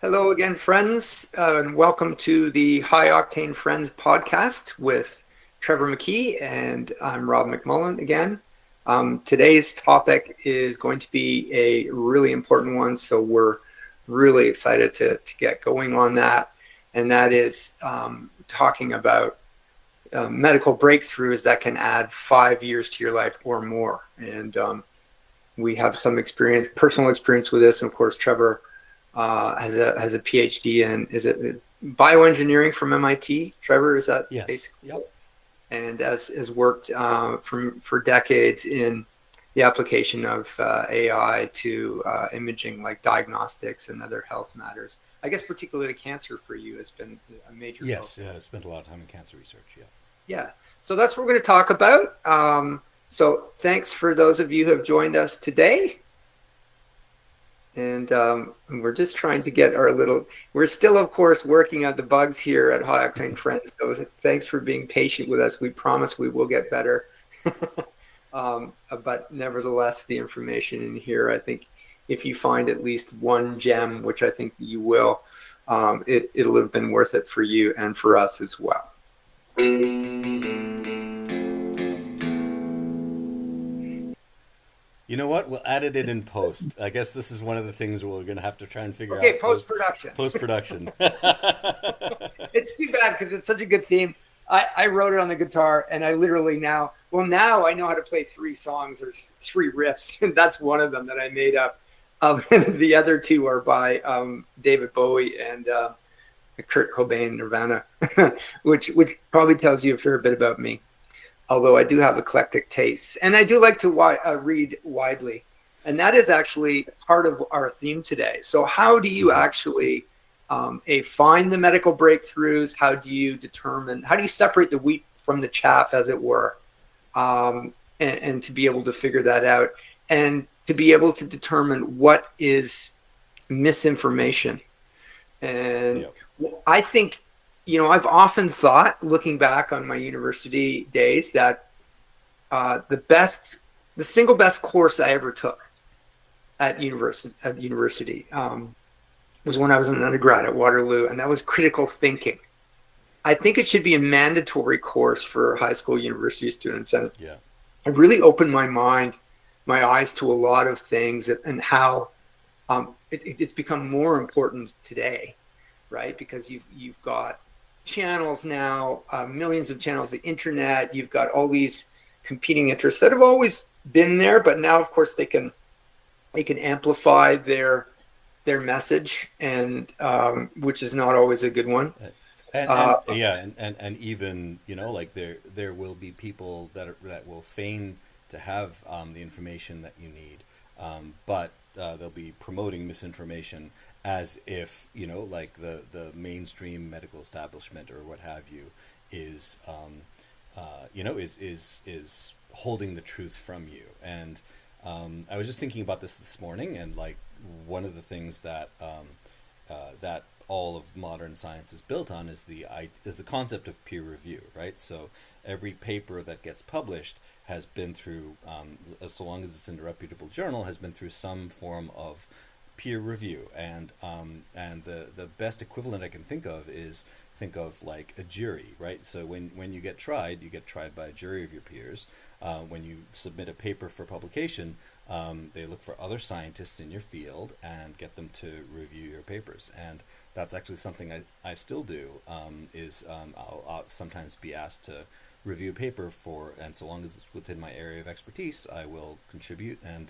Hello again, friends, and welcome to the High Octane Friends podcast with Trevor McKee, and I'm Rob McMullan again. Today's topic is going to be a really important one, so we're really excited to get going on that, and that is talking about medical breakthroughs that can add 5 years to your life or more. And we have some personal experience with this, and of course, Trevor has a PhD in, is it bioengineering from MIT? Trevor, is that Yes. basically? Yep. And has worked for decades in the application of AI to imaging, like diagnostics and other health matters. I guess particularly cancer for you has been a major Yes. focus. I spent a lot of time in cancer research. Yeah. Yeah, so that's what we're going to talk about. So thanks for those of you who have joined us today. And we're just trying to get we're still, of course, working on the bugs here at High Octane Friends. So thanks for being patient with us. We promise we will get better. But nevertheless, the information in here, I think if you find at least one gem, which I think you will, it'll have been worth it for you and for us as well. You know what? We'll edit it in post. I guess this is one of the things we're going to have to try and figure Okay, out post-production. post production. It's too bad because it's such a good theme. I wrote it on the guitar, and I literally now I know how to play 3 songs or 3 riffs, and that's one of them that I made up. The other 2 are by David Bowie and Kurt Cobain, Nirvana, which probably tells you a fair bit about me. Although I do have eclectic tastes, and I do like to read widely, and that is actually part of our theme today. So how do you actually find the medical breakthroughs? How do you separate the wheat from the chaff, as it were, and to be able to figure that out, and to be able to determine what is misinformation. And Yep. I think, I've often thought, looking back on my university days, that the single best course I ever took at university was when I was an undergrad at Waterloo, and that was critical thinking. I think it should be a mandatory course for high school university students, and Yeah. it really opened my eyes to a lot of things, and how it's become more important today, right? Because you've got channels now, millions of channels, the internet. You've got all these competing interests that have always been there, but now, of course, they can amplify their message, and which is not always a good one. And yeah, and even like there will be people that will feign to have the information that you need, but they'll be promoting misinformation as if like the mainstream medical establishment or what have you is is holding the truth from you. And I was just thinking about this morning, and like one of the things that that all of modern science is built on is the concept of peer review, right? So every paper that gets published has been through, so long as it's in a reputable journal, has been through some form of peer review. And the best equivalent I can think of like a jury, right? So when you get tried by a jury of your peers. When you submit a paper for publication, they look for other scientists in your field and get them to review your papers. And that's actually something I still do. I'll sometimes be asked to review a paper and so long as it's within my area of expertise, I will contribute. And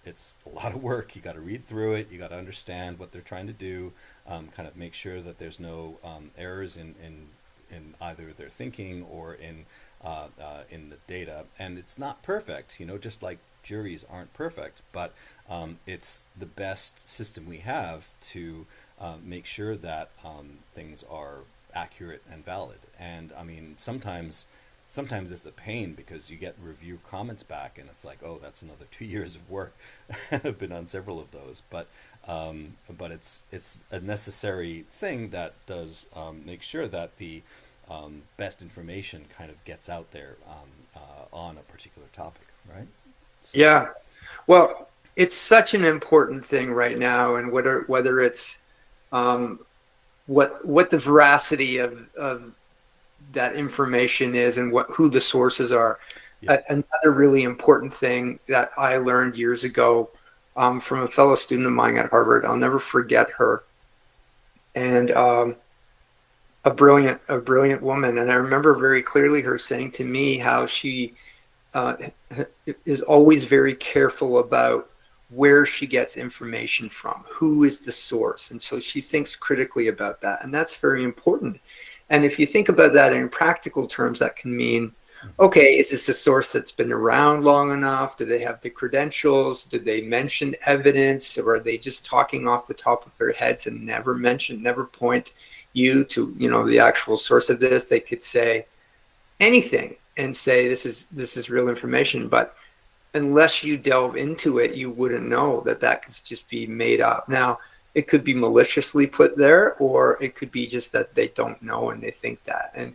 it's a lot of work. You got to read through it. You got to understand what they're trying to do. Kind of make sure that there's no errors in either their thinking or in the data. And it's not perfect, just like juries aren't perfect, but it's the best system we have to make sure that things are accurate and valid. And I mean, sometimes it's a pain because you get review comments back and it's like, oh, that's another 2 years of work. I've been on several of those, but it's a necessary thing that does make sure that the best information kind of gets out there on a particular topic, right? So, Yeah. Well, it's such an important thing right now, and whether it's what the veracity of that information is and who the sources are. Yeah. Another really important thing that I learned years ago from a fellow student of mine at Harvard, I'll never forget her, and a brilliant woman. And I remember very clearly her saying to me how she is always very careful about where she gets information from, who is the source. And so she thinks critically about that. And that's very important. And if you think about that in practical terms, that can mean, okay, is this a source that's been around long enough? Do they have the credentials? Do they mention evidence? Or are they just talking off the top of their heads and never point you to, the actual source of this? They could say anything and say, this is real information. But unless you delve into it, you wouldn't know that could just be made up. Now, it could be maliciously put there, or it could be just that they don't know and they think that. And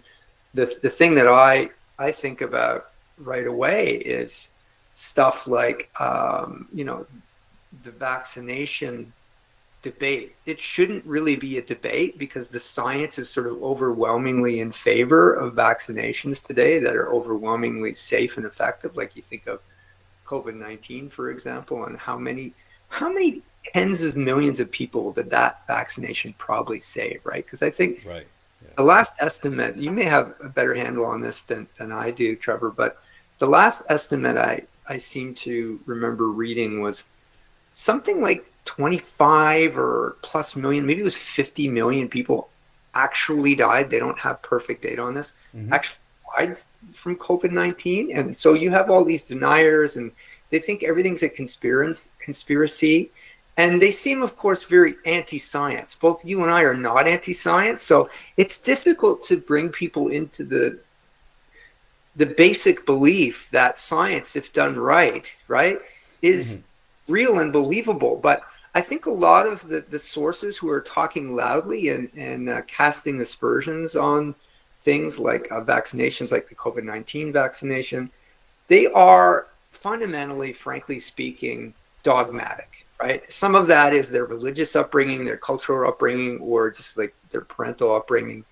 the thing that I think about right away is stuff like, the vaccination debate. It shouldn't really be a debate because the science is sort of overwhelmingly in favor of vaccinations today that are overwhelmingly safe and effective. Like you think of COVID-19, for example, and how many tens of millions of people did that vaccination probably save, right? Because I think Right. Yeah. the last estimate, you may have a better handle on this than I do, Trevor, but the last estimate I seem to remember reading was something like 25 or plus million, maybe it was 50 million people actually died. They don't have perfect data on this. Mm-hmm. Actually died from COVID-19. And so you have all these deniers and they think everything's a conspiracy. And they seem, of course, very anti-science. Both you and I are not anti-science. So it's difficult to bring people into the basic belief that science, if done right, is real and believable. But I think a lot of the sources who are talking loudly and casting aspersions on things like vaccinations, like the COVID-19 vaccination, they are fundamentally, frankly speaking, dogmatic, right? Some of that is their religious upbringing, their cultural upbringing, or just like their parental upbringing.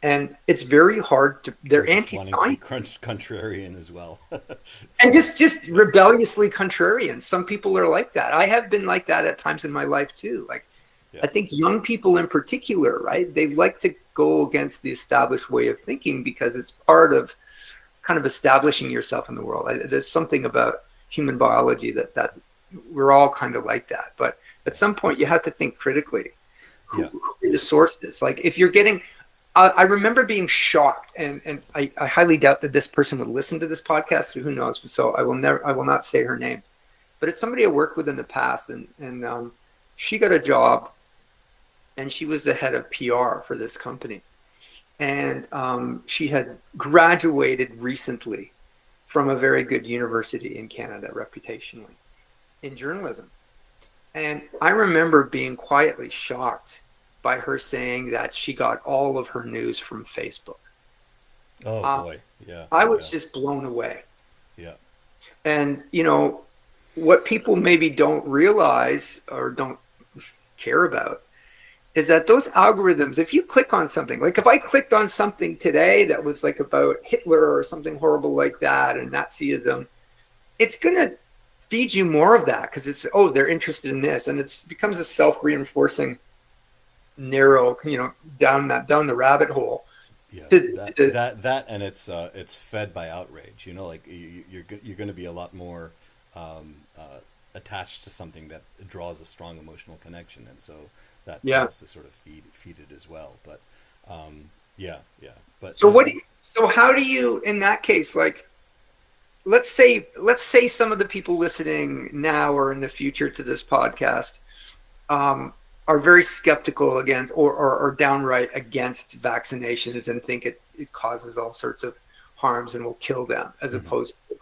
And it's very hard to, they're anti-science. Contrarian as well. And just rebelliously contrarian. Some people are like that. I have been like that at times in my life too. Like, yeah. I think young people in particular, right? They like to go against the established way of thinking because it's part of kind of establishing yourself in the world. There's something about human biology that we're all kind of like that. But at some point you have to think critically. Who are the sources? Like if you're getting, I remember being shocked, and I highly doubt that this person would listen to this podcast. Who knows? So I will not say her name, but it's somebody I worked with in the past, and she got a job, and she was the head of PR for this company, and she had graduated recently from a very good university in Canada, reputationally, in journalism, and I remember being quietly shocked by her saying that she got all of her news from Facebook. Oh boy, yeah. I was just blown away. Yeah. And what people maybe don't realize or don't care about is that those algorithms, if you click on something, like if I clicked on something today that was like about Hitler or something horrible like that and Nazism, it's going to feed you more of that because they're interested in this, and it becomes a self-reinforcing narrow, down the rabbit hole. Yeah, that and it's fed by outrage. Like you're going to be a lot more attached to something that draws a strong emotional connection, and so that tends to sort of feed it as well. But But so how do you, in that case, like let's say some of the people listening now or in the future to this podcast are very skeptical against or downright against vaccinations and think it causes all sorts of harms and will kill them, as opposed to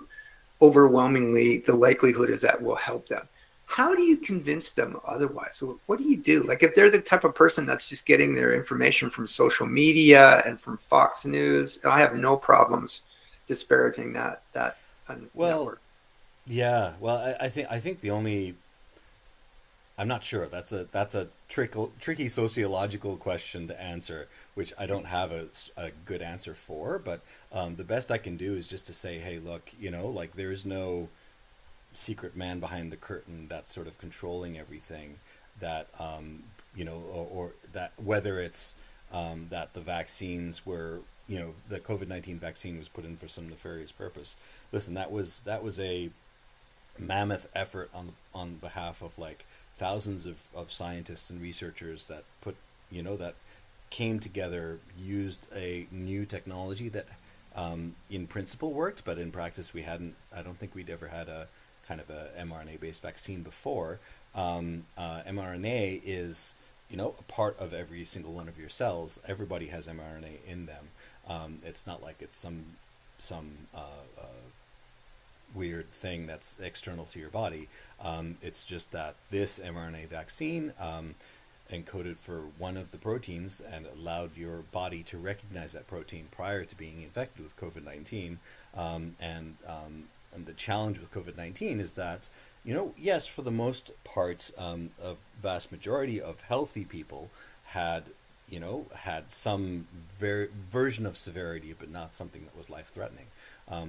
overwhelmingly the likelihood is that will help them. How do you convince them otherwise? So what do you do? Like if they're the type of person that's just getting their information from social media and from Fox News, I have no problems disparaging that network. Yeah, well, I think the only I'm not sure. That's a tricky sociological question to answer, which I don't have a good answer for. But the best I can do is just to say, hey, look, like there is no secret man behind the curtain that's sort of controlling everything. That or that whether it's that the vaccines were, the COVID-19 vaccine was put in for some nefarious purpose. Listen, that was a mammoth effort on behalf of like thousands of scientists and researchers that that came together, used a new technology that in principle worked, but in practice we hadn't. I don't think we'd ever had a kind of a mRNA based vaccine before. mRNA is a part of every single one of your cells. Everybody has mRNA in them. It's not like it's some weird thing that's external to your body. It's just that this mRNA vaccine encoded for one of the proteins and allowed your body to recognize that protein prior to being infected with COVID-19. And the challenge with COVID-19 is that, yes, for the most part, a vast majority of healthy people had had some version of severity, but not something that was life threatening.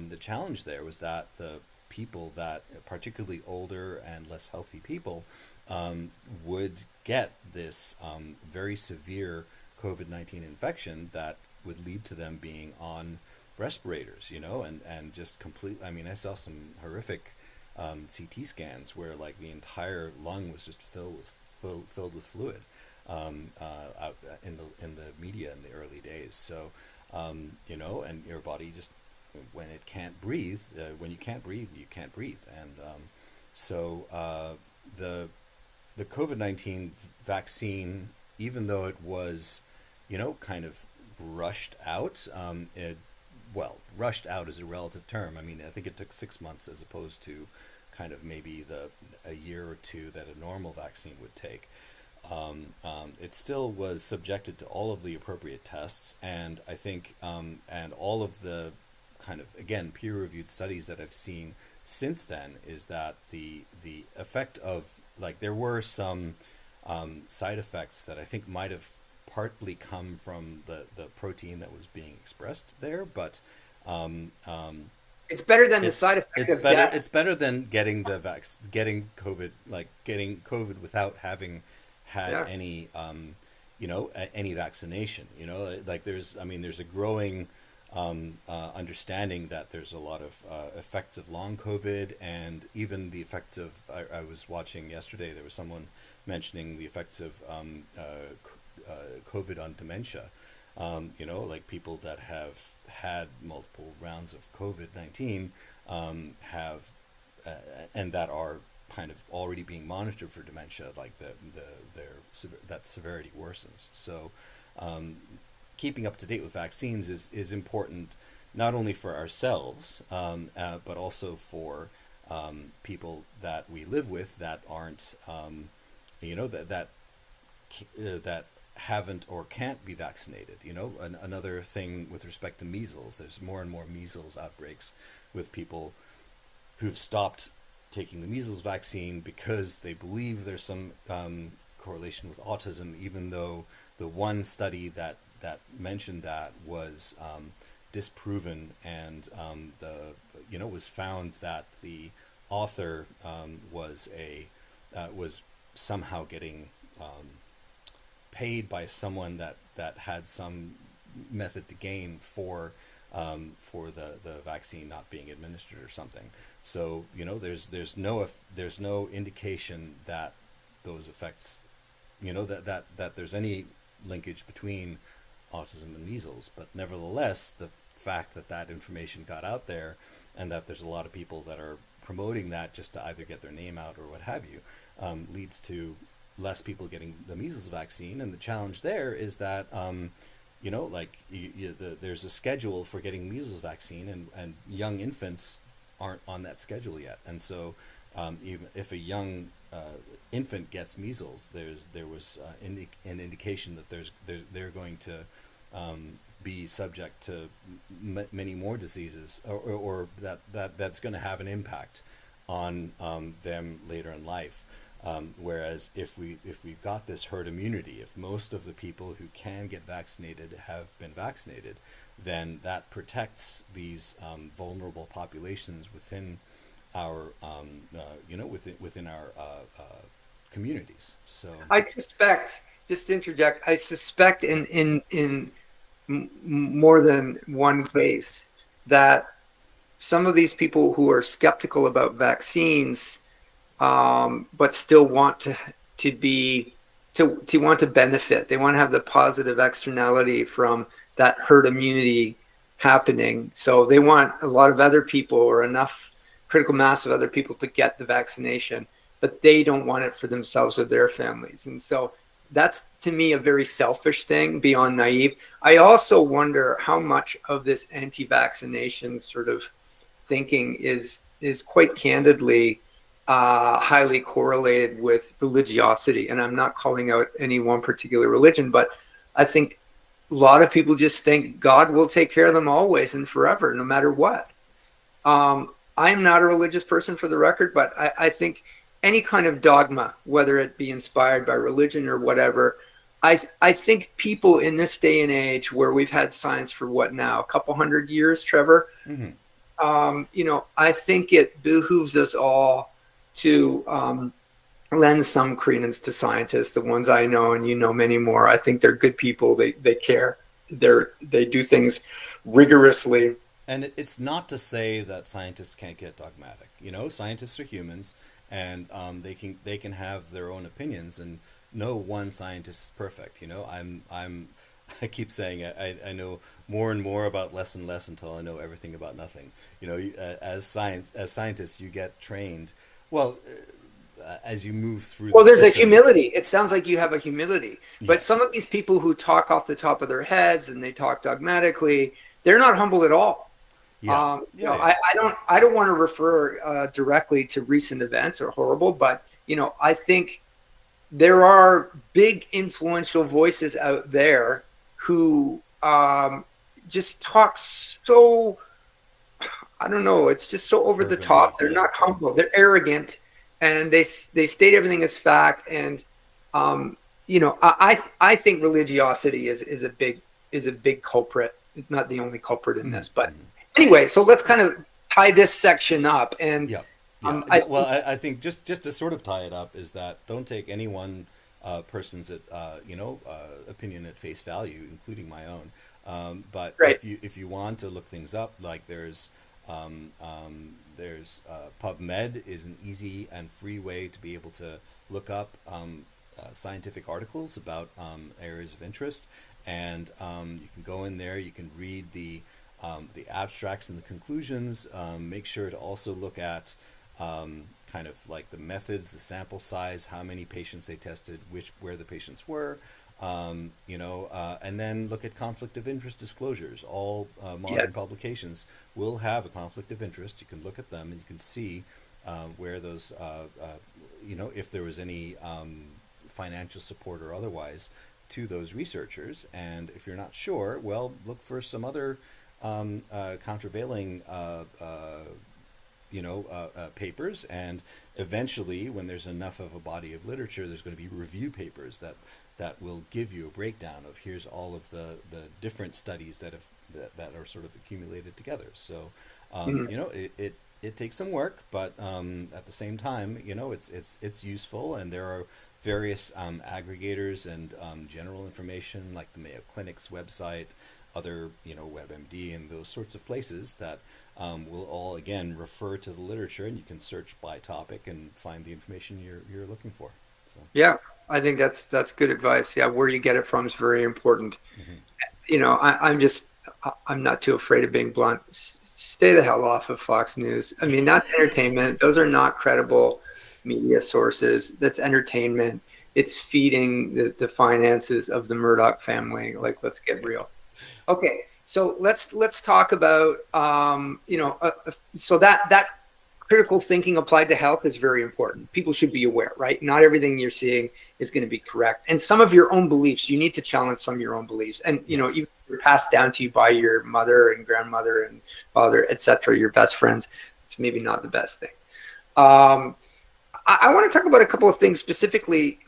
The challenge there was that the people that, particularly older and less healthy people, would get this very severe COVID-19 infection that would lead to them being on respirators, and just complete. I mean, I saw some horrific CT scans where like the entire lung was just filled with fluid out in the media in the early days. So, and your body just when it can't breathe, when you can't breathe, you can't breathe, and the COVID-19 vaccine, even though it was, kind of rushed out, rushed out is a relative term. I mean, I think it took 6 months as opposed to kind of maybe a year or two that a normal vaccine would take. It still was subjected to all of the appropriate tests, and I think, and all of the kind of, again, peer-reviewed studies that I've seen since then is that the effect of, like, there were some side effects that I think might have partly come from the protein that was being expressed there, but um, um, It's better than the side effect of better. death. It's better than getting getting COVID, like getting COVID without having had Yeah. any any vaccination. Like there's, I mean, there's a growing understanding that there's a lot of effects of long COVID, and even the effects of. I was watching yesterday. There was someone mentioning the effects of COVID on dementia. Like people that have had multiple rounds of COVID-19 have, and that are kind of already being monitored for dementia, like that severity worsens. So, keeping up to date with vaccines is important, not only for ourselves, but also for people that we live with that aren't, that haven't or can't be vaccinated. Another thing with respect to measles, there's more and more measles outbreaks with people who've stopped taking the measles vaccine because they believe there's some correlation with autism, even though the one study that mentioned that was disproven, and was found that the author was somehow getting paid by someone that had some method to gain for the vaccine not being administered or something. So there's no indication that those effects, that there's any linkage between autism and measles. But nevertheless, the fact that information got out there, and that there's a lot of people that are promoting that just to either get their name out or what have you, leads to less people getting the measles vaccine. And the challenge there is that there's a schedule for getting measles vaccine, and young infants aren't on that schedule yet. And so even if a young infant gets measles, there was an indication that they're going to be subject to many more diseases, or that's going to have an impact on them later in life. Whereas if we've got this herd immunity, if most of the people who can get vaccinated have been vaccinated, then that protects these vulnerable populations within our within our communities. So I suspect, just to interject, I suspect in more than one case that some of these people who are skeptical about vaccines, but still want to want to benefit. They want to have the positive externality from that herd immunity happening. So they want a lot of other people, or enough critical mass of other people, to get the vaccination, but they don't want it for themselves or their families. And so that's, to me, a very selfish thing beyond naive. I also wonder how much of this anti-vaccination sort of thinking is quite candidly highly correlated with religiosity. And I'm not calling out any one particular religion, but I think a lot of people just think God will take care of them always and forever, no matter what. I'm not a religious person, for the record, but I think any kind of dogma, whether it be inspired by religion or whatever, I think people in this day and age, where we've had science for what now, a couple hundred years, Trevor, I think it behooves us all to lend some credence to scientists, the ones I know, and you know many more. I think they're good people. They care. They do things rigorously. And it's not to say that scientists can't get dogmatic. Scientists are humans, and they can have their own opinions, and no one scientist is perfect. I keep saying I know more and more about less and less until I know everything about nothing. As scientists, you get trained. Well, as you move through. Well, there's a humility. It sounds like you have a humility. But yes. Some of these people who talk off the top of their heads and they talk dogmatically, they're not humble at all. Yeah. I don't want to refer directly to recent events or horrible, but I think there are big influential voices out there who just talk so, I don't know, it's just so over the top. They're not humble. They're arrogant, and they state everything as fact. And I think religiosity is a big culprit. It's not the only culprit in this, but anyway. So let's kind of tie this section up. And I think just to sort of tie it up is that don't take any one person's opinion at face value, including my own. But right. if you want to look things up, like there's PubMed is an easy and free way to be able to look up scientific articles about areas of interest, and you can go in there. You can read the abstracts and the conclusions. Make sure to also look at kind of like the methods, the sample size, how many patients they tested, where the patients were, and then look at conflict of interest disclosures. All modern publications will have a conflict of interest. You can look at them and you can see where those, if there was any financial support or otherwise to those researchers. And if you're not sure, well, look for some other countervailing papers, and eventually, when there's enough of a body of literature, there's going to be review papers that will give you a breakdown of here's all of the different studies that are sort of accumulated together. So it takes some work, but at the same time, it's useful, and there are various aggregators and general information like the Mayo Clinic's website, other WebMD, and those sorts of places that will all again refer to the literature, and you can search by topic and find the information you're looking for. So yeah, I think that's good advice. Yeah, where you get it from is very important. I'm not too afraid of being blunt. Stay the hell off of Fox News. I mean, that's entertainment. Those are not credible media sources. That's entertainment. It's feeding the finances of the Murdoch family. Like, let's get real. Okay, so let's talk about so that critical thinking applied to health is very important. People should be aware, right? Not everything you're seeing is going to be correct, and some of your own beliefs, you need to challenge some of your own beliefs, and even if they're passed down to you by your mother and grandmother and father, etc., your best friends. It's maybe not the best thing. Um, I want to talk about a couple of things specifically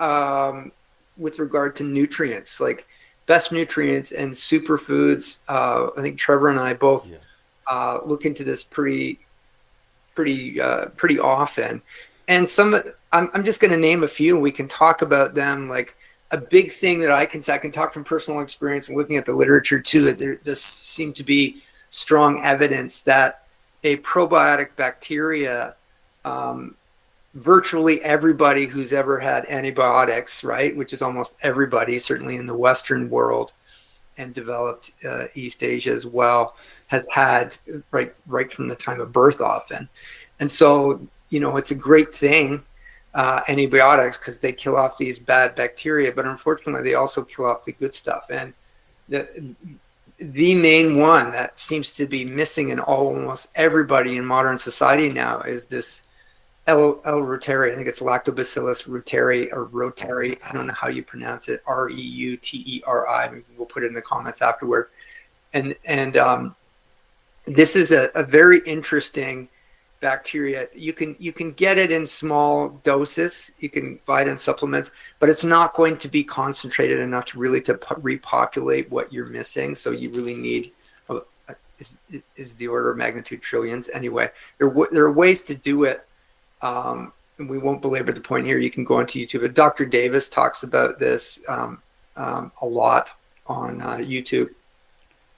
with regard to nutrients, like best nutrients and superfoods. I think Trevor and I both Yeah. look into this pretty often. And I'm just going to name a few, and we can talk about them. Like a big thing that I can say, I can talk from personal experience and looking at the literature too, that this seemed to be strong evidence that a probiotic bacteria, virtually everybody who's ever had antibiotics, right, which is almost everybody, certainly in the Western world and developed East Asia as well, has had right from the time of birth often. And so, it's a great thing, antibiotics, because they kill off these bad bacteria, but unfortunately they also kill off the good stuff. And the main one that seems to be missing in almost everybody in modern society now is this L. reuteri. I think it's Lactobacillus reuteri or rotary. I don't know how you pronounce it. Reuteri. Maybe we'll put it in the comments afterward. And this is a very interesting bacteria. You can get it in small doses. You can buy it in supplements, but it's not going to be concentrated enough to really to repopulate what you're missing. So you really need is the order of magnitude trillions. Anyway, there are ways to do it. And we won't belabor the point here. You can go onto YouTube. But Dr. Davis talks about this a lot on YouTube.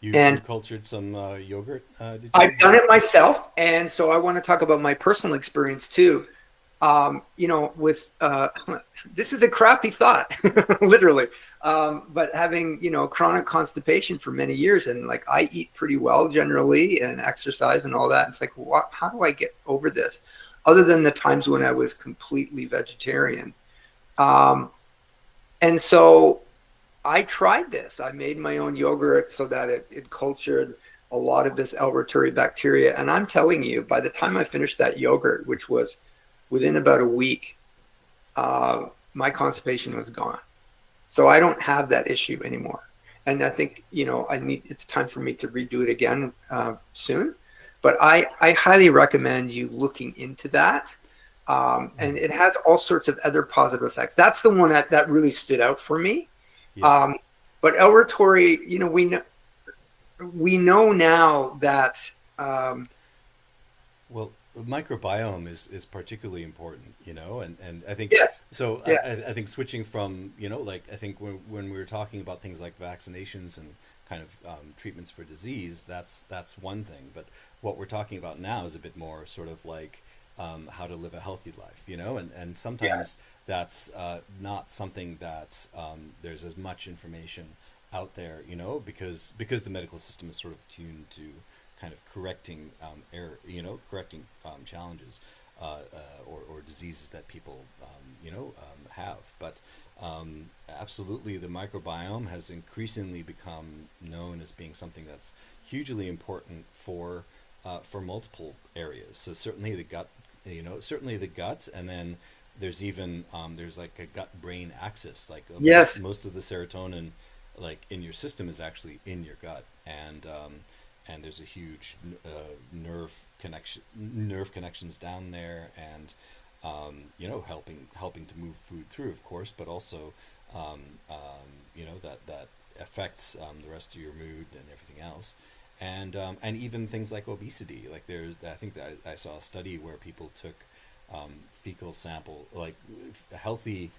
You cultured some yogurt, did you? I've done it myself, and so I want to talk about my personal experience too. With this is a crappy thought, literally, but having chronic constipation for many years, and like I eat pretty well generally and exercise and all that. It's like, how do I get over this? Other than the times when I was completely vegetarian. And so I tried this. I made my own yogurt so that it cultured a lot of this L. reuteri bacteria. And I'm telling you, by the time I finished that yogurt, which was within about a week, my constipation was gone. So I don't have that issue anymore. And I think, it's time for me to redo it again soon. But I highly recommend you looking into that. And it has all sorts of other positive effects. That's the one that really stood out for me. Yeah. But L. reuteri, we know now that. Well, the microbiome is particularly important, and I think yes. So yeah. I think switching from I think when we were talking about things like vaccinations and kind of treatments for disease, that's one thing. But what we're talking about now is a bit more sort of like how to live a healthy life, and sometimes that's not something that there's as much information out there, because the medical system is sort of tuned to kind of correcting error, correcting challenges or diseases that people have. But absolutely, the microbiome has increasingly become known as being something that's hugely important for multiple areas. So certainly the gut, and then there's even there's like a gut-brain axis. Like yes. most of the serotonin, like in your system, is actually in your gut, and there's a huge nerve connections down there, and helping to move food through, of course, but also that affects the rest of your mood and everything else, and even things like obesity. Like I think that I saw a study where people took fecal sample, like healthy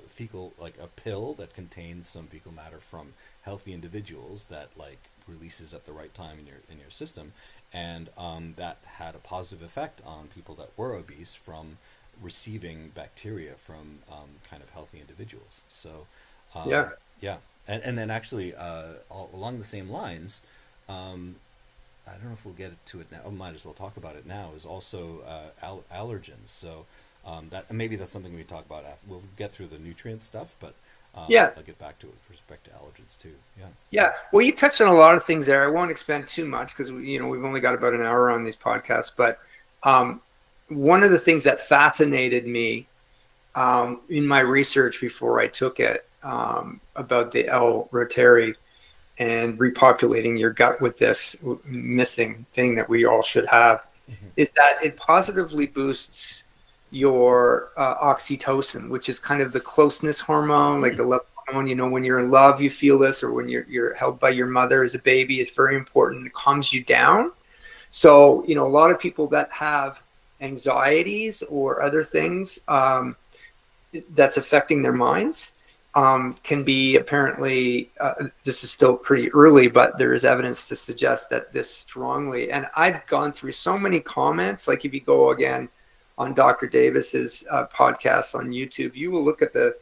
fecal, like a pill that contains some fecal matter from healthy individuals that like releases at the right time in your system, and that had a positive effect on people that were obese from receiving bacteria from kind of healthy individuals. So yeah, and then actually along the same lines, I don't know if we'll get to it now. I might as well talk about it now. Is also allergens. So maybe that's something we talk about after. We'll get through the nutrient stuff, but I'll get back to it with respect to allergens too. Yeah. Well, you touched on a lot of things there. I won't expand too much because we've only got about an hour on these podcasts. But one of the things that fascinated me in my research before I took it about the L. reuteri and repopulating your gut with this missing thing that we all should have is that it positively boosts your oxytocin, which is kind of the closeness hormone, like the love hormone. You know, when you're in love, you feel this, or when you're held by your mother as a baby, it's very important. It calms you down. So, you know, a lot of people that have anxieties or other things that's affecting their minds can be apparently, this is still pretty early, but there is evidence to suggest that this strongly, and I've gone through so many comments, like if you go again on Dr. Davis's podcast on YouTube, you will look at the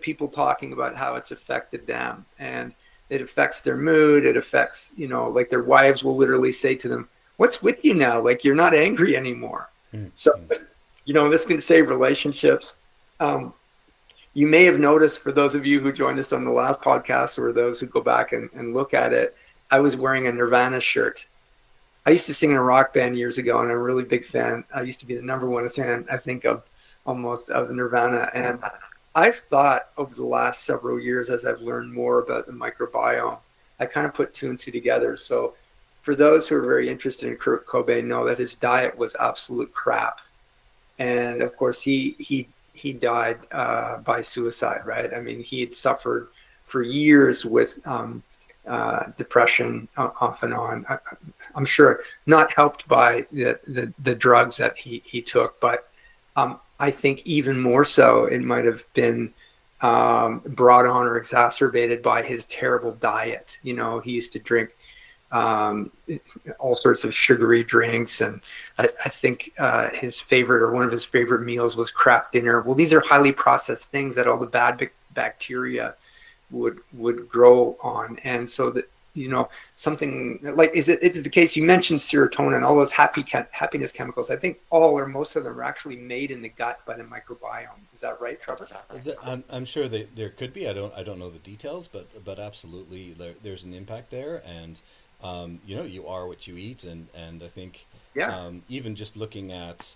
people talking about how it's affected them, and it affects their mood. It affects, you know, like their wives will literally say to them, "What's with you now? Like you're not angry anymore." So, you know, this can save relationships. You may have noticed, for those of you who joined us on the last podcast, or those who go back and look at it, I was wearing a Nirvana shirt. I used to sing in a rock band years ago, and I'm a really big fan. I used to be the number one fan, I think, of Nirvana. And I've thought over the last several years, as I've learned more about the microbiome, I kind of put two and two together. So for those who are very interested in Kurt Cobain, know that his diet was absolute crap. And of course, he died by suicide, right? I mean, he had suffered for years with depression off and on. I'm sure not helped by the drugs that he took, but I think even more so, it might have been brought on or exacerbated by his terrible diet. You know, he used to drink all sorts of sugary drinks, and I think his favorite, or one of his favorite meals, was Kraft dinner. Well, these are highly processed things that all the bad bacteria would grow on, and so that, you know, something like, it's the case, you mentioned serotonin, all those happiness chemicals. I think all or most of them are actually made in the gut by the microbiome. Is that right, Trevor? I'm sure there could be. I don't know the details, but absolutely there's an impact there, and you know, you are what you eat, and I think even just looking at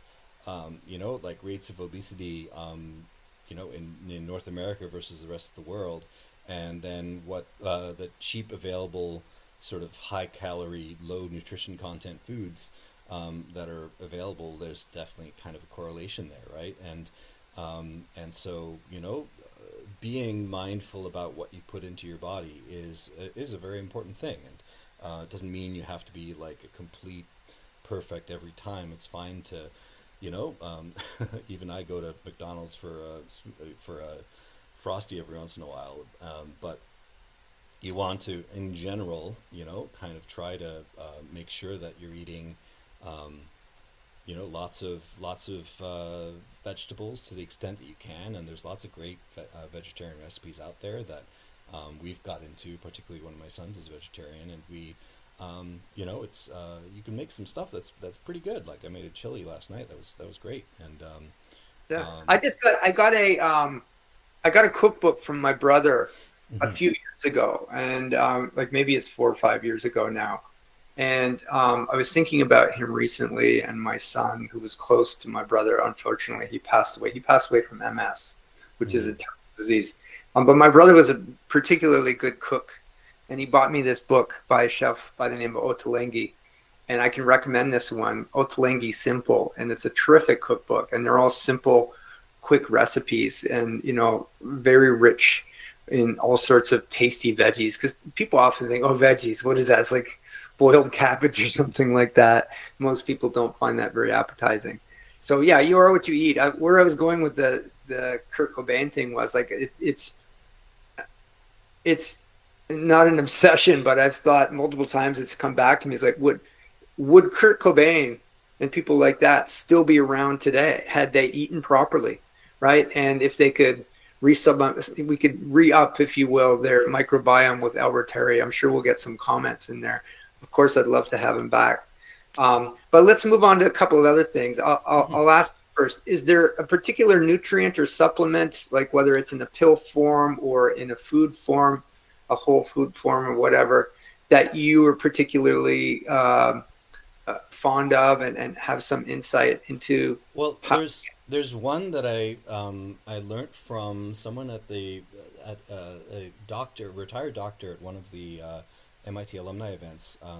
you know, like rates of obesity, you know, in North America versus the rest of the world, and then what the cheap available sort of high calorie, low nutrition content foods that are available, there's definitely kind of a correlation there, right? And so, you know, being mindful about what you put into your body is a very important thing, and it doesn't mean you have to be like a complete perfect every time. It's fine to, you know, even I go to McDonald's for a Frosty every once in a while, but you want to, in general, you know, kind of try to make sure that you're eating, you know, lots of vegetables to the extent that you can, and there's lots of great vegetarian recipes out there that we've got into. Particularly, one of my sons is vegetarian, and we, you know, it's you can make some stuff that's pretty good. Like I made a chili last night. That was great, and I got a cookbook from my brother a few years ago, and like maybe it's 4 or 5 years ago now. And I was thinking about him recently, and my son, who was close to my brother, unfortunately, he passed away. He passed away from MS, which is a terrible disease. But my brother was a particularly good cook, and he bought me this book by a chef by the name of Ottolenghi. And I can recommend this one, Ottolenghi Simple, and it's a terrific cookbook, and they're all simple, quick recipes, and, you know, very rich in all sorts of tasty veggies, because people often think, oh, veggies, what is that? It's like boiled cabbage or something like that. Most people don't find that very appetizing. So yeah, you are what you eat. Where I was going with the Kurt Cobain thing was like, it's not an obsession, but I've thought multiple times, it's come back to me. It's like, would Kurt Cobain and people like that still be around today had they eaten properly, right? And if they could we could re-up, if you will, their microbiome with Albert Terry. I'm sure we'll get some comments in there. Of course, I'd love to have him back. But let's move on to a couple of other things. I'll ask first, is there a particular nutrient or supplement, like whether it's in a pill form or in a food form, a whole food form or whatever, that you are particularly fond of and have some insight into? Well, there's one that I learned from someone at a retired doctor at one of the MIT alumni events. I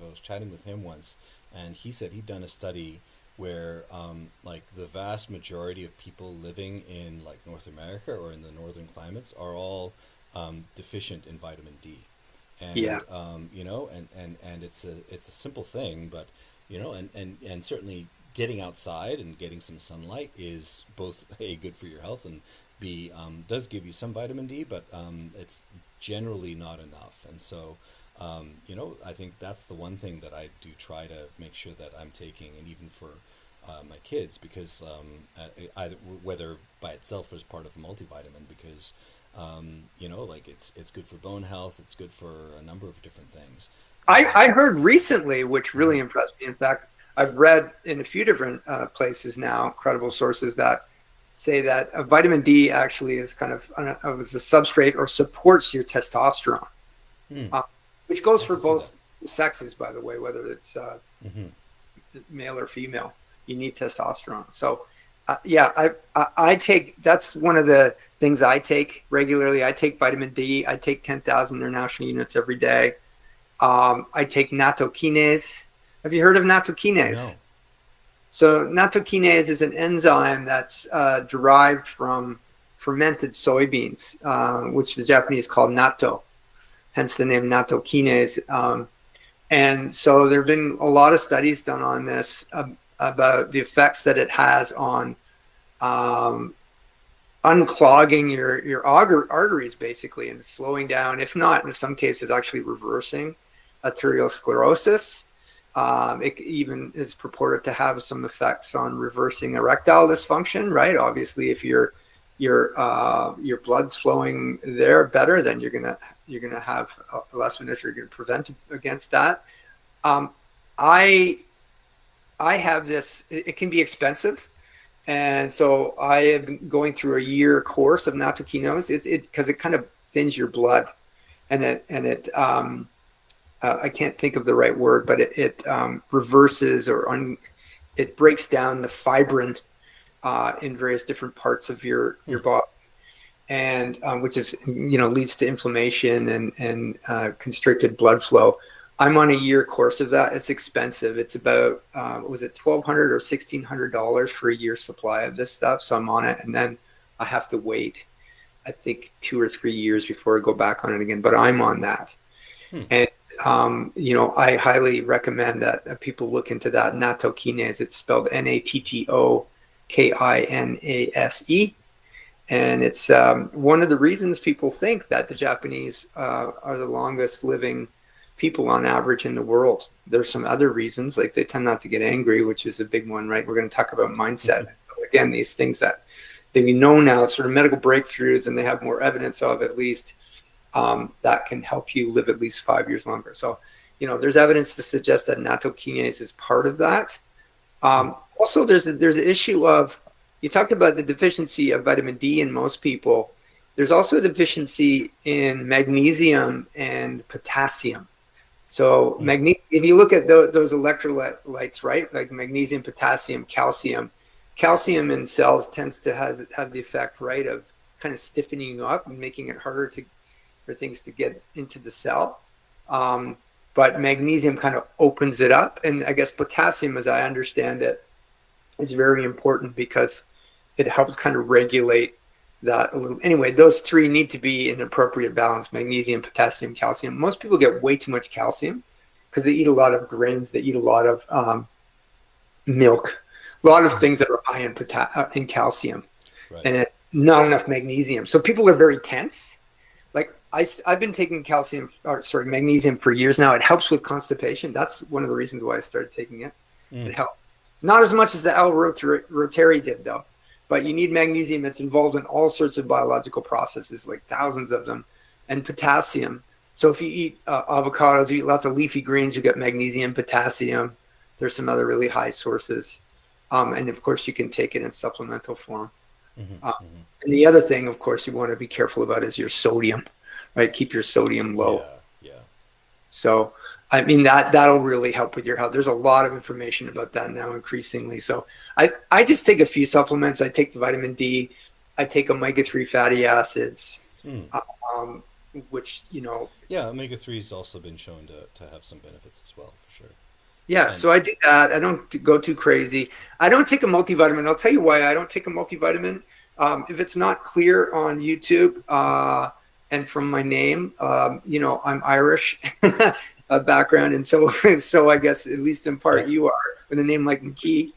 was chatting with him once, and he said he'd done a study where like the vast majority of people living in like North America or in the northern climates are all deficient in vitamin D. Yeah. And you know, and it's a simple thing, but you know, and certainly getting outside and getting some sunlight is both A, good for your health, and B, does give you some vitamin D, but it's generally not enough. And so you know, I think that's the one thing that I do try to make sure that I'm taking, and even for my kids, because either whether by itself or as part of a multivitamin, because you know, like it's good for bone health, it's good for a number of different things. I heard recently, which really Mhm. impressed me. In fact, I've read in a few different places now, credible sources that say that vitamin D actually is kind of as a substrate or supports your testosterone, Hmm. uh, which goes I for can see that. both sexes, by the way, whether it's Hmm. male or female. You need testosterone. So, yeah, I take, that's one of the things I take regularly. I take vitamin D. I take 10,000 international units every day. I take nattokinase. Have you heard of nattokinase? No. So nattokinase is an enzyme that's derived from fermented soybeans, which the Japanese call natto, hence the name nattokinase. And so there have been a lot of studies done on this about the effects that it has on um, unclogging your arteries, basically, and slowing down, if not in some cases, actually reversing arteriosclerosis. It even is purported to have some effects on reversing erectile dysfunction. Right? Obviously, if your blood's flowing there better, then you're gonna have less of an issue. You're gonna prevent against that. Um, I I have this. It can be expensive, and so I have been going through a year course of natokinos. It's because it kind of thins your blood, and it I can't think of the right word, but it reverses it breaks down the fibrin in various different parts of your Hmm. body, and which is leads to inflammation and constricted blood flow. I'm on a year course of that. It's expensive. It's about was it $1,200 or $1,600 for a year's supply of this stuff. So I'm on it, and then I have to wait, I think, 2 or 3 years before I go back on it again. But I'm on that, Hmm. and I highly recommend that people look into that nattokinase. It's spelled nattokinase, and it's one of the reasons people think that the Japanese are the longest living people on average in the world. There's some other reasons, like they tend not to get angry, which is a big one, right? We're going to talk about mindset. Again, these things that we know now, sort of medical breakthroughs, and they have more evidence of, at least, that can help you live at least 5 years longer. So, there's evidence to suggest that nattokinase is part of that. Also, there's an issue of, you talked about the deficiency of vitamin D in most people. There's also a deficiency in magnesium and potassium. So Hmm. if you look at those electrolytes, right, like magnesium, potassium, calcium in cells tends to have the effect, right, of kind of stiffening you up and making it harder for things to get into the cell. But magnesium kind of opens it up, and I guess potassium, as I understand it, is very important because it helps kind of regulate that a little. Anyway, those three need to be in appropriate balance: magnesium, potassium, calcium. Most people get way too much calcium because they eat a lot of grains, they eat a lot of milk, a lot of Hmm. things that are high in calcium, Right. and not enough magnesium. So people are very tense. Like I've been taking magnesium for years now. It helps with constipation. That's one of the reasons why I started taking it. Hmm. It helps. Not as much as the L-Rotary did, though. But you need magnesium. It's involved in all sorts of biological processes, like thousands of them, and potassium. So if you eat avocados, you eat lots of leafy greens, you get magnesium, potassium. There's some other really high sources. And of course, you can take it in supplemental form. Hmm. Uh, Hmm. and the other thing, of course, you want to be careful about is your sodium, right? Keep your sodium low. Yeah. Yeah. So, I mean, that'll really help with your health. There's a lot of information about that now, increasingly. So I just take a few supplements. I take the vitamin D. I take omega-3 fatty acids, Hmm. um, which, Yeah. Omega 3's also been shown to have some benefits as well, for sure. Yeah, And so I do that. I don't go too crazy. I don't take a multivitamin. I'll tell you why I don't take a multivitamin. If it's not clear on YouTube, and from my name, I'm Irish background, and so so I guess at least in yeah, part you are with a name like McKee.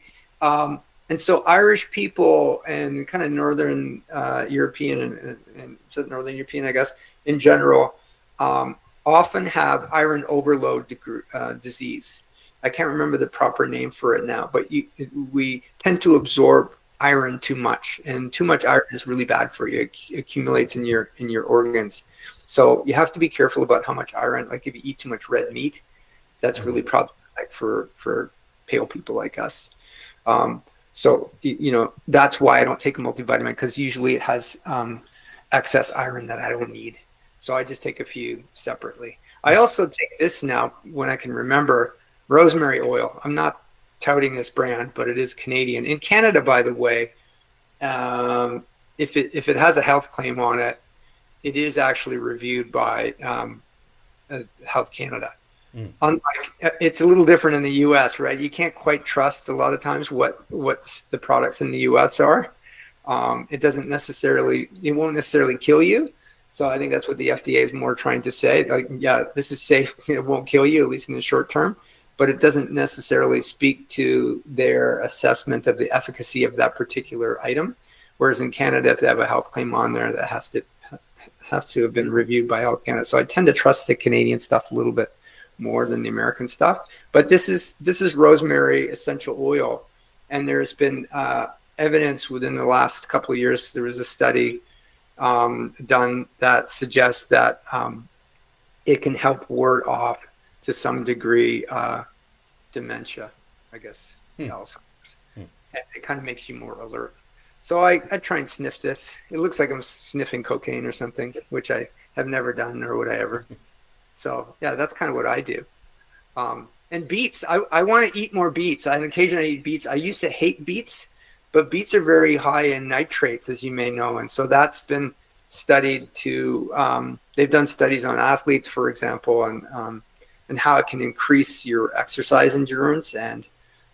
And so Irish people and kind of Northern European and Northern European, I guess, in general, um, often have iron overload disease. I can't remember the proper name for it now, but we tend to absorb iron too much, and too much iron is really bad for you. It accumulates in your organs, so you have to be careful about how much iron. Like if you eat too much red meat, that's hmm really problematic for pale people like us. Um, so that's why I don't take a multivitamin, because usually it has excess iron that I don't need. So I just take a few separately. I also take this now when I can remember, rosemary oil. I'm not touting this brand, but it is Canadian. In Canada, by the way, if it has a health claim on it, it is actually reviewed by Health Canada. mm, Unlike, it's a little different in the U.S., right? You can't quite trust a lot of times what the products in the U.S. are. It won't necessarily kill you. So I think that's what the FDA is more trying to say. Like, yeah, this is safe. It won't kill you, at least in the short term, but it doesn't necessarily speak to their assessment of the efficacy of that particular item. Whereas in Canada, if they have a health claim on there, that has to have been reviewed by Health Canada. So I tend to trust the Canadian stuff a little bit more than the American stuff. But this is rosemary essential oil, and there's been evidence within the last couple of years. There was a study done that suggests that it can help ward off to some degree dementia, I guess, hmm, Alzheimer's. hmm. And it kind of makes you more alert. So I try and sniff this. It looks like I'm sniffing cocaine or something, which I have never done, nor would I ever. So yeah, that's kind of what I do. And beets, I want to eat more beets. On occasion I eat beets. I used to hate beets, but beets are very high in nitrates, as you may know. And so that's been studied they've done studies on athletes, for example, and how it can increase your exercise endurance and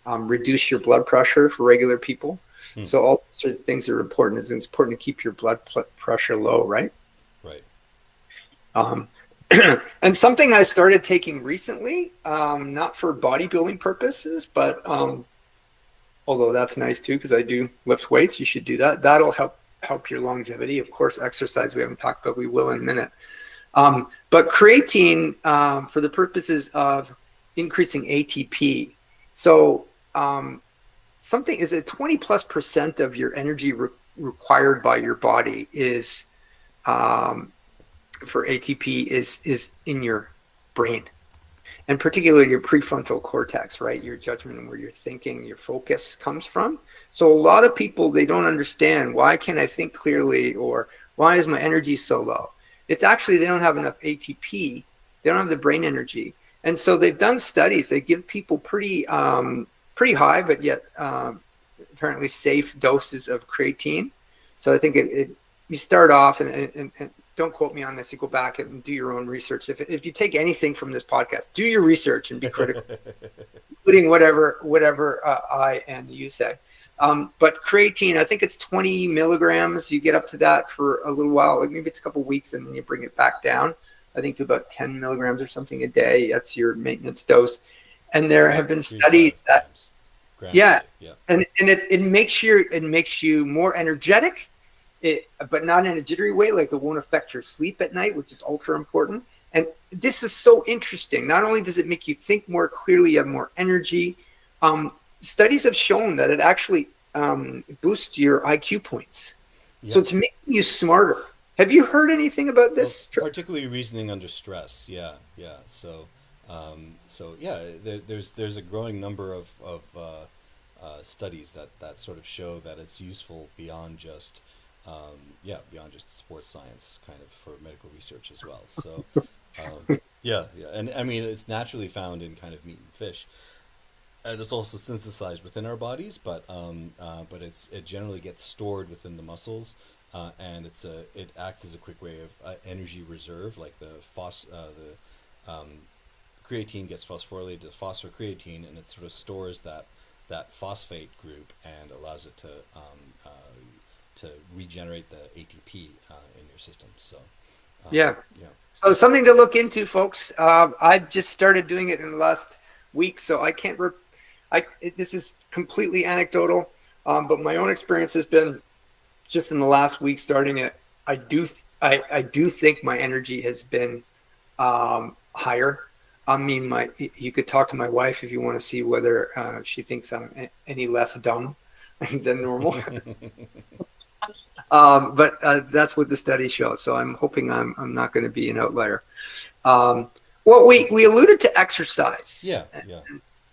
reduce your blood pressure for regular people. Hmm. So all sorts of things are important. It's important to keep your blood pressure low, right? Right. Um, and something I started taking recently, not for bodybuilding purposes, but although that's nice too, because I do lift weights, you should do that. That'll help your longevity. Of course, exercise we haven't talked about, we will in a minute. But creatine, for the purposes of increasing ATP. So something is a 20+% of your energy required by your body is for ATP is in your brain, and particularly your prefrontal cortex, right? Your judgment and where your thinking, your focus comes from. So a lot of people, they don't understand, why can't I think clearly, or why is my energy so low? It's actually they don't have enough ATP. They don't have the brain energy. And so they've done studies. They give people pretty high, but yet apparently safe doses of creatine. So I think you start off and don't quote me on this. You go back and do your own research. If you take anything from this podcast, do your research and be critical, including whatever I and you say. But creatine, I think it's 20 milligrams. You get up to that for a little while, like maybe it's a couple of weeks, and then you bring it back down. I think to about 10 milligrams or something a day. That's your maintenance dose. And there have been studies that, yeah, Yeah. and it makes you more energetic. But not in a jittery way, like it won't affect your sleep at night, which is ultra important. And this is so interesting. Not only does it make you think more clearly, you have more energy. Studies have shown that it actually boosts your IQ points. So Yeah. it's making you smarter. Have you heard anything about Well, this? particularly reasoning under stress. Yeah. Yeah. So yeah, there's a growing number of studies that sort of show that it's useful beyond just beyond just sports science, kind of for medical research as well. So, yeah, and I mean it's naturally found in kind of meat and fish, and it's also synthesized within our bodies, but it generally gets stored within the muscles, and it acts as a quick way of energy reserve, like the creatine gets phosphorylated to phosphocreatine, and it sort of stores that phosphate group and allows it to regenerate the ATP in your system. So Yeah. yeah. So something to look into, folks. I've just started doing it in the last week, so I can't. This is completely anecdotal, but my own experience has been just in the last week starting it. I do think my energy has been higher. I mean, you could talk to my wife if you want to see whether she thinks I'm any less dumb than normal. But that's what the study shows. So I'm hoping I'm not going to be an outlier. Well, we alluded to exercise. Yeah.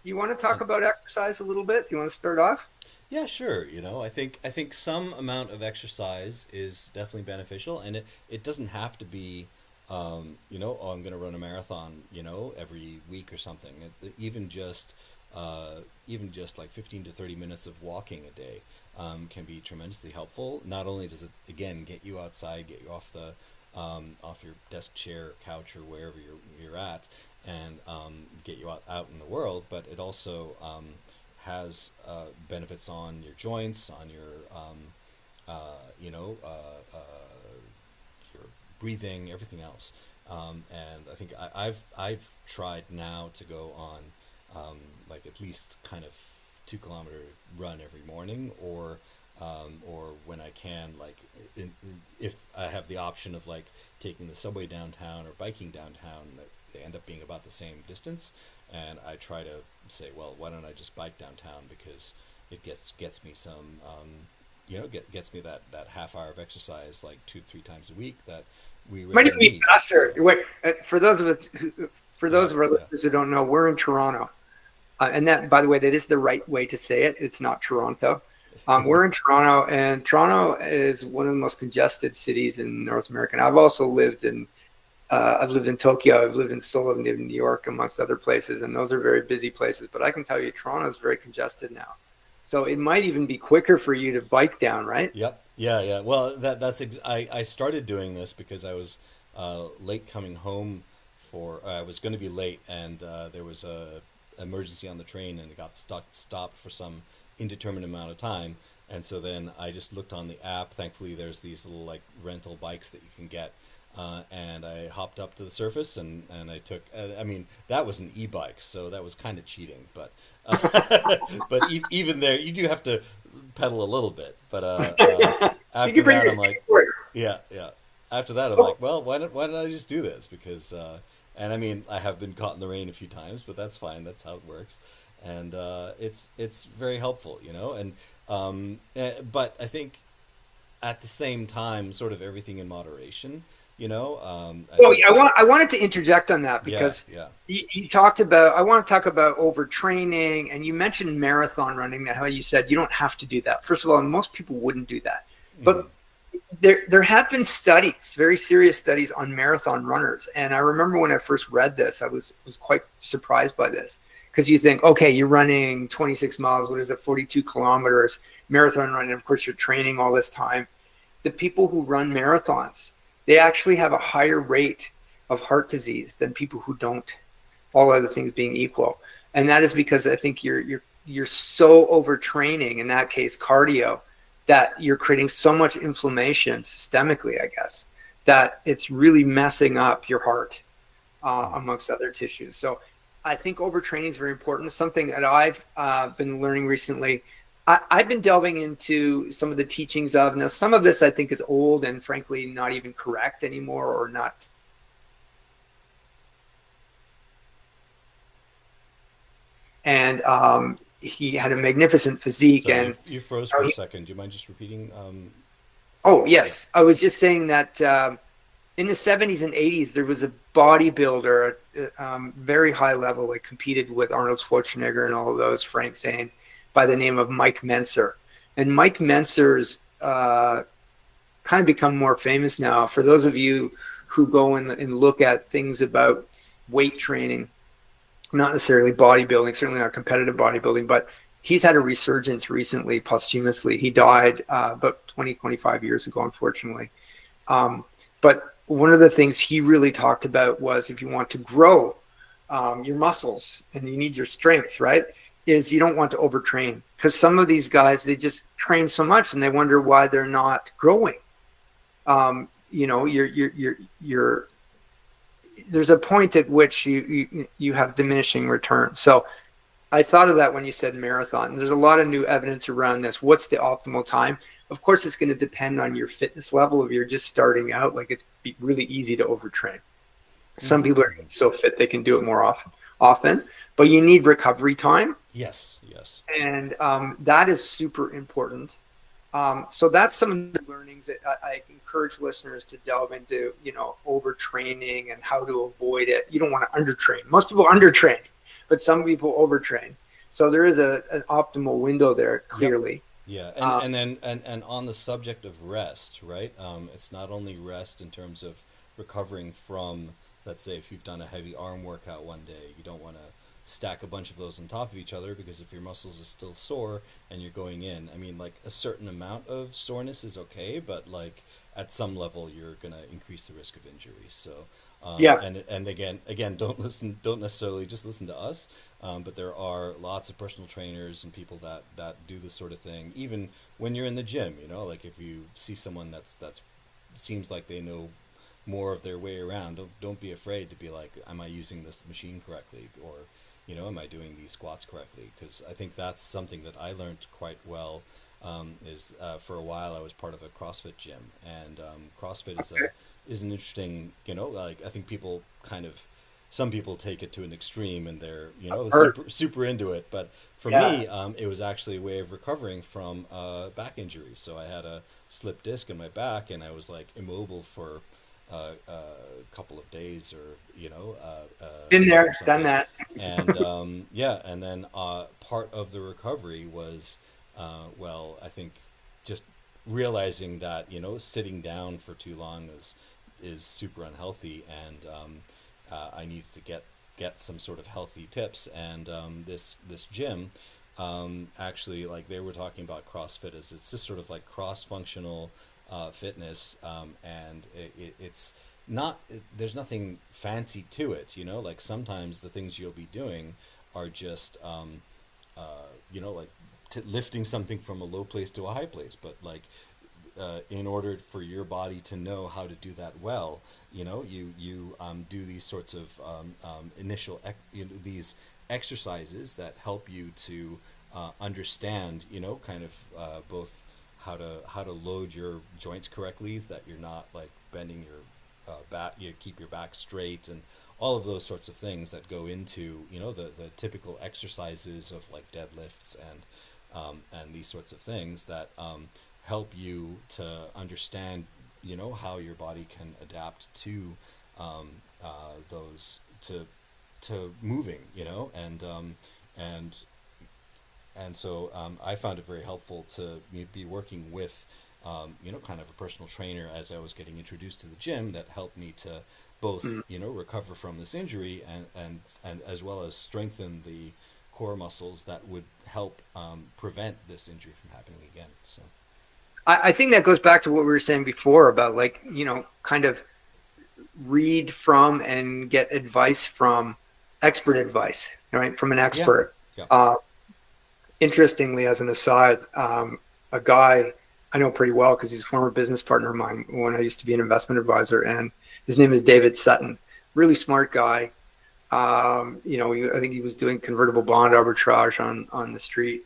You want to talk about exercise a little bit? You want to start off? Yeah, sure. I think some amount of exercise is definitely beneficial, and it doesn't have to be, oh, I'm going to run a marathon, every week or something. Even just like 15 to 30 minutes of walking a day can be tremendously helpful. Not only does it, again, get you outside, get you off off your desk chair, couch, or wherever you're at, and get you out in the world, but it also has benefits on your joints, on your your breathing, everything else. And I think I've tried now to go on like at least kind of 2 kilometer run every morning, or when I can, like if I have the option of like taking the subway downtown or biking downtown, they end up being about the same distance, and I try to say, well, why don't I just bike downtown, because it gets me some gets me that half hour of exercise like 2-3 times a week that we really might even be need. faster. So, Wait, for those of our listeners who don't know, we're in Toronto. And that, by the way, that is the right way to say it. It's not Toronto. We're in Toronto, and Toronto is one of the most congested cities in North America. And I've also lived in Tokyo, I've lived in Seoul, I've lived in New York, amongst other places, and those are very busy places. But I can tell you, Toronto is very congested now. So it might even be quicker for you to bike down, right? Yep. Yeah. Well, I started doing this because I was late coming home I was going to be late, and there was a emergency on the train, and it got stopped for some indeterminate amount of time. And so then I just looked on the app. Thankfully, there's these little like rental bikes that you can get. And I hopped up to the surface, and I took, I mean, that was an e-bike, so that was kind of cheating, but even there, you do have to pedal a little bit. But after that, I'm like, yeah. After that, I'm like, well, why don't I just do this? Because, and I mean, I have been caught in the rain a few times, but that's fine. That's how it works. And it's very helpful, and but I think at the same time, sort of everything in moderation. I wanted to interject on that because you talked about, I want to talk about overtraining, and you mentioned marathon running, how you said you don't have to do that. First of all, most people wouldn't do that, but there have been studies, very serious studies on marathon runners. And I remember when I first read this, I was quite surprised by this, because you think, okay, you're running 26 miles, what is it, 42 kilometers, marathon running, of course you're training all this time. The people who run marathons, they actually have a higher rate of heart disease than people who don't, all other things being equal. And that is because I think you're so overtraining, in that case cardio, that you're creating so much inflammation systemically, I guess, that it's really messing up your heart amongst other tissues. So I think overtraining is very important. Something that I've been learning recently. I've been delving into some of the teachings of, now some of this I think is old and frankly not even correct anymore, or not. And he had a magnificent physique. So and you froze for a second. Do you mind just repeating? Oh, yes. I was just saying that in the 70s and 80s, there was a bodybuilder at very high level that competed with Arnold Schwarzenegger and all of those, Frank Zane, by the name of Mike Mentzer. And Mike Mentzer's kind of become more famous now. For those of you who go and look at things about weight training, not necessarily bodybuilding, certainly not competitive bodybuilding, but he's had a resurgence recently, posthumously. He died about 25 years ago, unfortunately. But one of the things he really talked about was, if you want to grow your muscles and you need your strength, right? Is you don't want to overtrain, because some of these guys, they just train so much and they wonder why they're not growing. You know, you're there's a point at which you have diminishing returns. So I thought of that when you said marathon. There's a lot of new evidence around this. What's the optimal time? Of course, it's going to depend on your fitness level. If you're just starting out, like, it's really easy to overtrain. Some people are so fit they can do it more often, but you need recovery time. Yes. And that is super important. So that's some of the learnings that I encourage listeners to delve into, you know, overtraining and how to avoid it. You don't want to undertrain. Most people undertrain, but some people overtrain. So there is an optimal window there, clearly. Yep. Yeah. And on the subject of rest, right? It's not only rest in terms of recovering from, let's say, if you've done a heavy arm workout one day, you don't want to stack a bunch of those on top of each other, because if your muscles are still sore and you're going in, I mean, like, a certain amount of soreness is okay, but like at some level you're going to increase the risk of injury. So and again, don't necessarily just listen to us, but there are lots of personal trainers and people that do this sort of thing, even when you're in the gym. You know, like, if you see someone that's seems like they know more of their way around, don't be afraid to be like, am I using this machine correctly, or, you know, am I doing these squats correctly? Because I think that's something that I learned quite well. For a while I was part of a CrossFit gym, and CrossFit is an interesting, you know, like, I think some people take it to an extreme and they're, you know, super into it. But for me, it was actually a way of recovering from back injury. So I had a slip disc in my back, and I was like immobile for a couple of days, or, you know, been there, done that. And and then part of the recovery was I think just realizing that, you know, sitting down for too long is super unhealthy, and I needed to get some sort of healthy tips. And this gym, actually, like, they were talking about CrossFit as it's just sort of like cross-functional fitness, and it's not, there's nothing fancy to it, you know, like, sometimes the things you'll be doing are just you know, like lifting something from a low place to a high place, but like in order for your body to know how to do that well, you know, you do these sorts of initial these exercises that help you to understand, you know, kind of both how to load your joints correctly, that you're not like bending your back, you keep your back straight, and all of those sorts of things that go into, you know, the typical exercises of like deadlifts and these sorts of things that help you to understand, you know, how your body can adapt to those to moving, you know, and so I found it very helpful to be working with, you know, kind of a personal trainer as I was getting introduced to the gym, that helped me to both, you know, recover from this injury and as well as strengthen the core muscles that would help prevent this injury from happening again. So I think that goes back to what we were saying before about, like, you know, kind of read from and get advice from expert advice, right? From an expert. Yeah. Interestingly, as an aside, a guy I know pretty well because he's a former business partner of mine when I used to be an investment advisor, and his name is David Sutton. Really smart guy. You know, I think he was doing convertible bond arbitrage on the street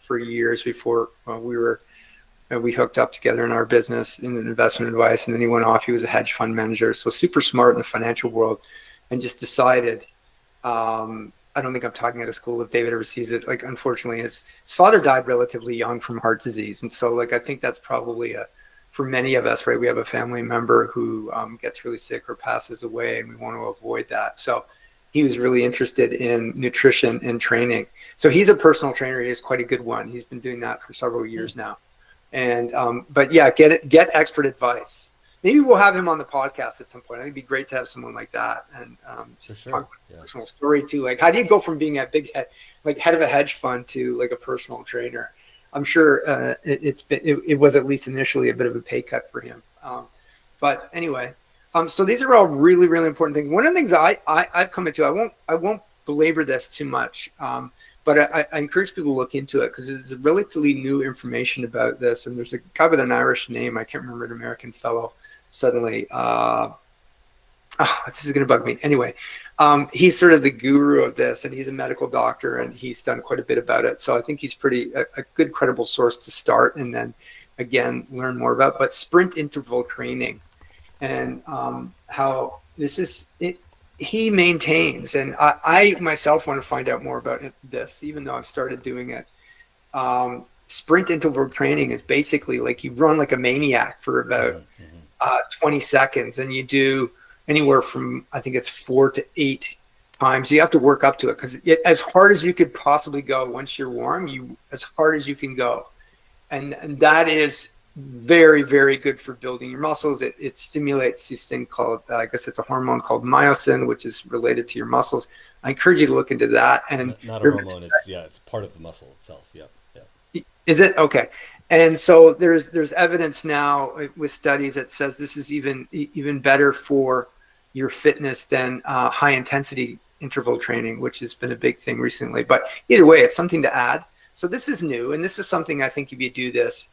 for years before we hooked up together in our business in investment advice, and then he went off. He was a hedge fund manager, so super smart in the financial world, and just decided. I don't think I'm talking out of school if David ever sees it. Like, unfortunately, his father died relatively young from heart disease, and so, like, I think that's probably for many of us, right? We have a family member who gets really sick or passes away, and we want to avoid that. So he was really interested in nutrition and training. So he's a personal trainer. He is quite a good one. He's been doing that for several years now. And but yeah, get expert advice. Maybe we'll have him on the podcast at some point. I think it'd be great to have someone like that, and just talk about a personal story too. Like, how do you go from being a big head, like head of a hedge fund, to like a personal trainer? I'm sure it was at least initially a bit of a pay cut for him. But anyway, So these are all really, really important things. One of the things I've come into, I won't belabor this too much, but I encourage people to look into it because there's relatively new information about this. And there's a guy with an Irish name, I can't remember, an American fellow. Suddenly, oh, this is going to bug me. Anyway, he's sort of the guru of this, and he's a medical doctor, and he's done quite a bit about it. So I think he's a good, credible source to start, and then again learn more about. But sprint interval training and how this is it. He maintains, and I myself want to find out more about this, even though I've started doing it. Sprint interval training is basically like you run like a maniac for about 20 seconds, and you do anywhere from, I think it's 4 to 8 times. You have to work up to it because as hard as you could possibly go once you're warm, as hard as you can go, and that is very, very good for building your muscles. It stimulates this thing called, I guess it's a hormone called myosin, which is related to your muscles. I encourage you to look into that. And not a hormone, it's part of the muscle itself. Yep. Is it? Okay. And so there's evidence now with studies that says this is even better for your fitness than high intensity interval training, which has been a big thing recently. But either way, it's something to add. So this is new, and this is something I think if you do this,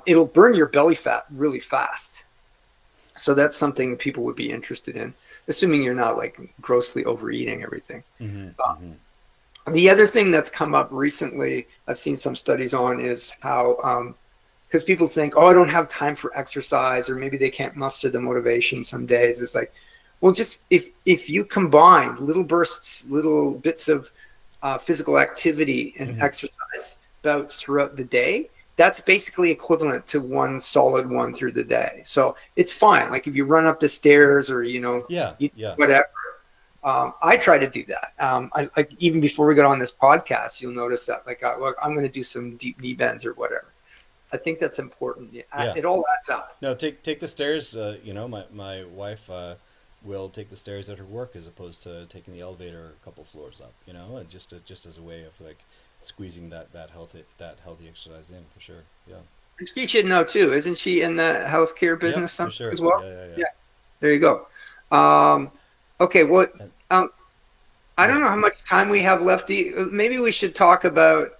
it'll burn your belly fat really fast. So that's something that people would be interested in, assuming you're not like grossly overeating everything. The other thing that's come up recently, I've seen some studies on, is how, because people think, oh, I don't have time for exercise, or maybe they can't muster the motivation some days. It's like, well, just if you combine little bursts, little bits of physical activity and exercise bouts throughout the day, that's basically equivalent to one solid one through the day. So it's fine. Like if you run up the stairs or, whatever. I try to do that. I even before we got on this podcast, you'll notice that I'm going to do some deep knee bends or whatever. I think that's important. It all adds up. No, take the stairs. My wife will take the stairs at her work as opposed to taking the elevator a couple floors up. And just as a way of like squeezing that healthy exercise in for sure. Yeah. She should know too, isn't she in the healthcare business for sure. as well? Yeah. There you go. Okay. Well, I don't know how much time we have left. Maybe we should talk about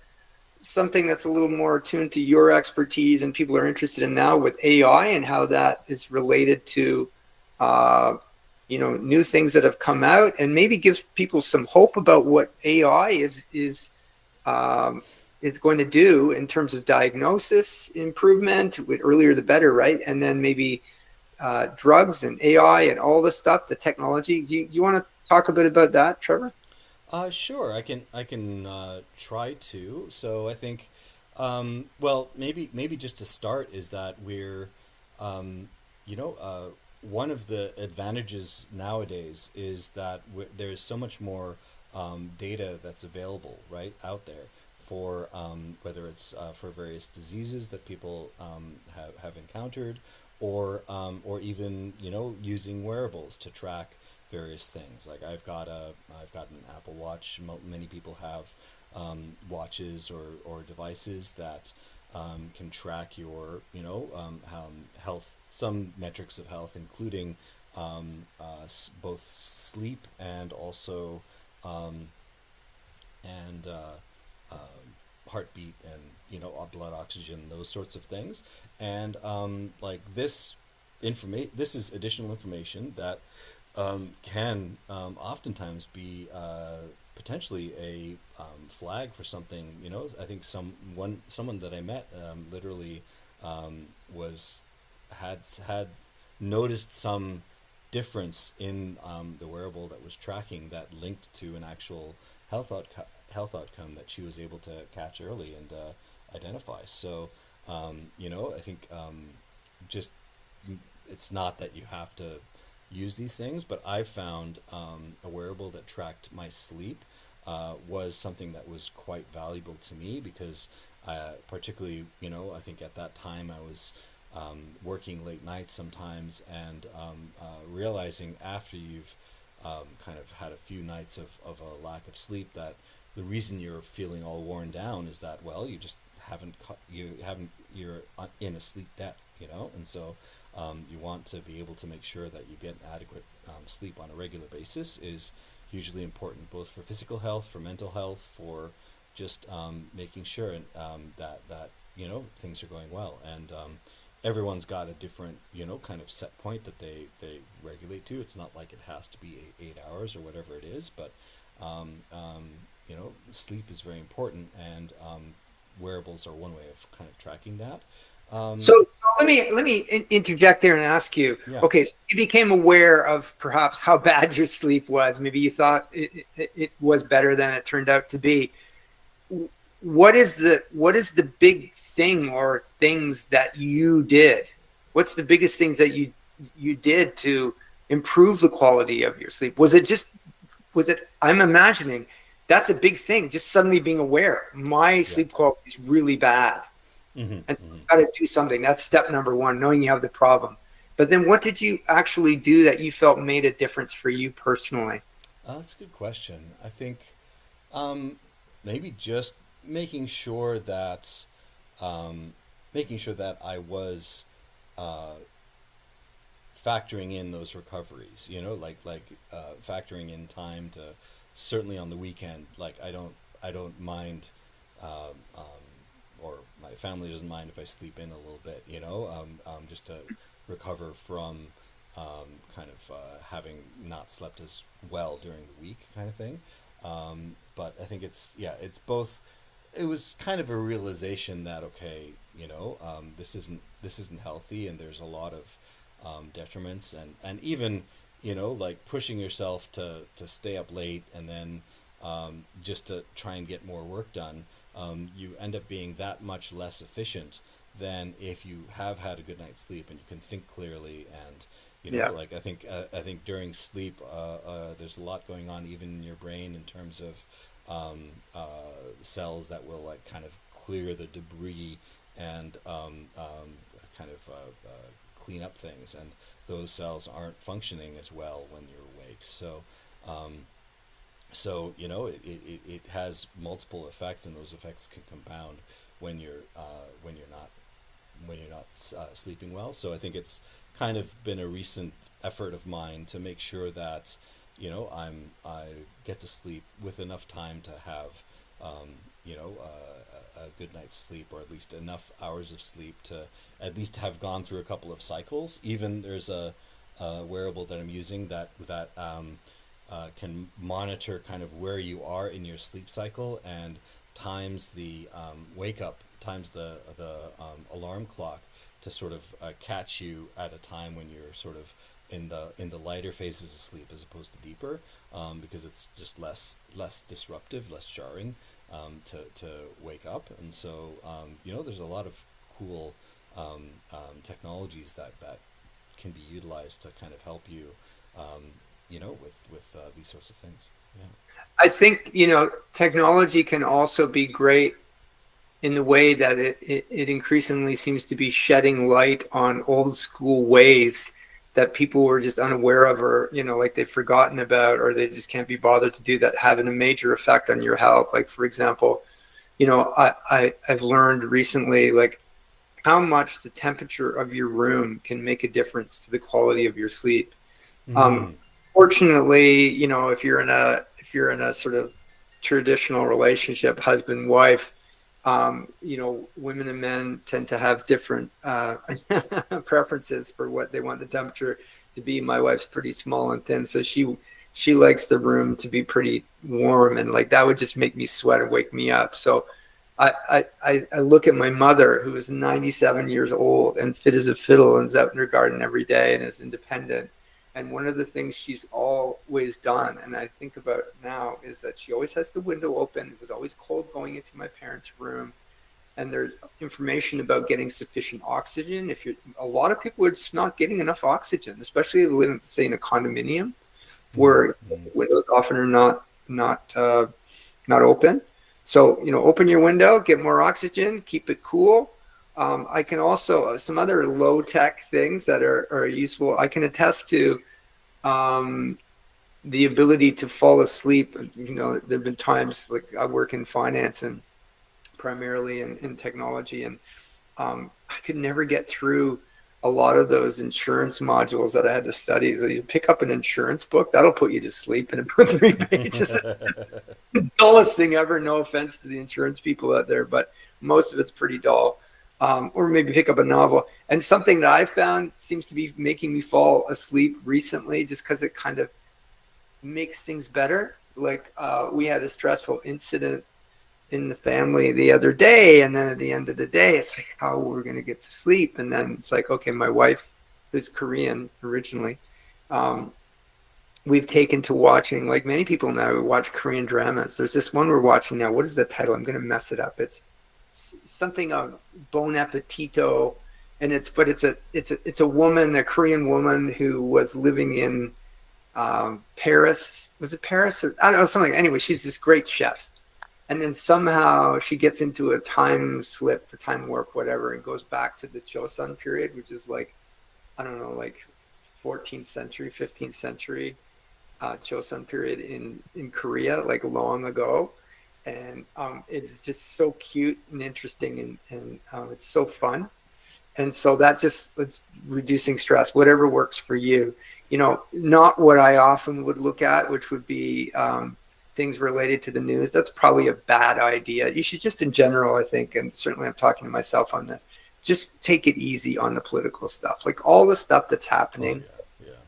something that's a little more attuned to your expertise and people are interested in now with AI and how that is related to, new things that have come out, and maybe gives people some hope about what AI is going to do in terms of diagnosis improvement. With earlier the better, right? And then maybe drugs and AI and all this stuff, the technology. Do you want to talk a bit about that, Trevor? Sure. I can try to. So I think, maybe just to start is that we're, one of the advantages nowadays is that there's so much more data that's available right out there for whether it's for various diseases that people have encountered, or even using wearables to track various things. Like I've got an Apple Watch. Many people have watches or devices that can track your health, some metrics of health, including both sleep and also heartbeat and blood oxygen, those sorts of things. And this is additional information that can oftentimes be potentially a flag for something. I think someone that I met literally had noticed some difference in the wearable that was tracking that linked to an actual health outcome that she was able to catch early and identify. So I think just it's not that you have to use these things, but I found a wearable that tracked my sleep was something that was quite valuable to me because particularly, I think at that time I was working late nights sometimes, and realizing after you've kind of had a few nights of a lack of sleep that the reason you're feeling all worn down is that, well, you just you're in a sleep debt, and so you want to be able to make sure that you get adequate sleep on a regular basis is hugely important, both for physical health, for mental health, for just making sure that things are going well. And everyone's got a different kind of set point that they regulate to. It's not like it has to be 8 hours or whatever it is, but sleep is very important, and wearables are one way of kind of tracking that. So let me interject there and ask you. Yeah. Okay, so you became aware of perhaps how bad your sleep was. Maybe you thought it was better than it turned out to be. What is the big thing or things that you did? What's the biggest things that you did to improve the quality of your sleep? Was it? I'm imagining that's a big thing. Just suddenly being aware my sleep quality is really bad. Mm-hmm, And so mm-hmm. you've got to do something. That's step number one, knowing you have the problem. But then what did you actually do that you felt made a difference for you personally? That's a good question. I think maybe just making sure that I was factoring in those recoveries. Factoring in time to, certainly on the weekend. Like I don't mind. Or my family doesn't mind if I sleep in a little bit, just to recover from having not slept as well during the week, kind of thing. But I think it's both. It was kind of a realization that okay, this isn't healthy, and there's a lot of detriments, and even like pushing yourself to stay up late and then just to try and get more work done. You end up being that much less efficient than if you have had a good night's sleep and you can think clearly. And like I think during sleep there's a lot going on even in your brain in terms of cells that will like kind of clear the debris and clean up things, and those cells aren't functioning as well when you're awake. So it has multiple effects, and those effects can compound when you're not sleeping well. So I think it's kind of been a recent effort of mine to make sure that I get to sleep with enough time to have a good night's sleep, or at least enough hours of sleep to at least have gone through a couple of cycles. Even there's a wearable that I'm using that can monitor kind of where you are in your sleep cycle, and times the wake up, times the alarm clock to sort of catch you at a time when you're sort of in the lighter phases of sleep as opposed to deeper, because it's just less disruptive, less jarring to wake up. And so there's a lot of cool technologies that can be utilized to kind of help you with these sorts of things. Yeah. I think, technology can also be great in the way that it increasingly seems to be shedding light on old school ways that people were just unaware of, or, like they've forgotten about, or they just can't be bothered to do, that having a major effect on your health. Like, for example, I've learned recently, like, how much the temperature of your room can make a difference to the quality of your sleep. Fortunately, if you're in a sort of traditional relationship, husband, wife, women and men tend to have different preferences for what they want the temperature to be. My wife's pretty small and thin, so she likes the room to be pretty warm, and like that would just make me sweat and wake me up. So I look at my mother, who is 97 years old and fit as a fiddle and is out in her garden every day and is independent. And one of the things she's always done, and I think about it now, is that she always has the window open. It was always cold going into my parents' room. And there's information about getting sufficient oxygen. A lot of people are just not getting enough oxygen, especially living, say, in a condominium, where windows often are not open. So, open your window, get more oxygen, keep it cool. I can also, some other low tech things that are useful. I can attest to the ability to fall asleep. There've been times, like, I work in finance and primarily in technology, and I could never get through a lot of those insurance modules that I had to study. So you pick up an insurance book, that'll put you to sleep in about 3 pages. The dullest thing ever. No offense to the insurance people out there, but most of it's pretty dull. Or maybe pick up a novel. And something that I found seems to be making me fall asleep recently, just because it kind of makes things better. Like we had a stressful incident in the family the other day, and then at the end of the day it's like, how we're going to get to sleep. And then it's like, okay, my wife, who's Korean originally, we've taken to watching, like many people now, we watch Korean dramas. There's this one we're watching now. What is the title? I'm going to mess it up. It's something of Bon Appetito, and it's a woman, a Korean woman who was living in Paris. Was it Paris? Or, I don't know, something. Anyway, she's this great chef. And then somehow she gets into a time slip, a time warp, whatever, and goes back to the Joseon period, which is like, I don't know, like 14th century, 15th century Joseon period in Korea, like long ago. And it's just so cute and interesting, and it's so fun. And so it's reducing stress, whatever works for you. You know, not what I often would look at, which would be things related to the news. That's probably a bad idea. You should just, in general, I think, and certainly I'm talking to myself on this, just take it easy on the political stuff. Like all the stuff that's happening,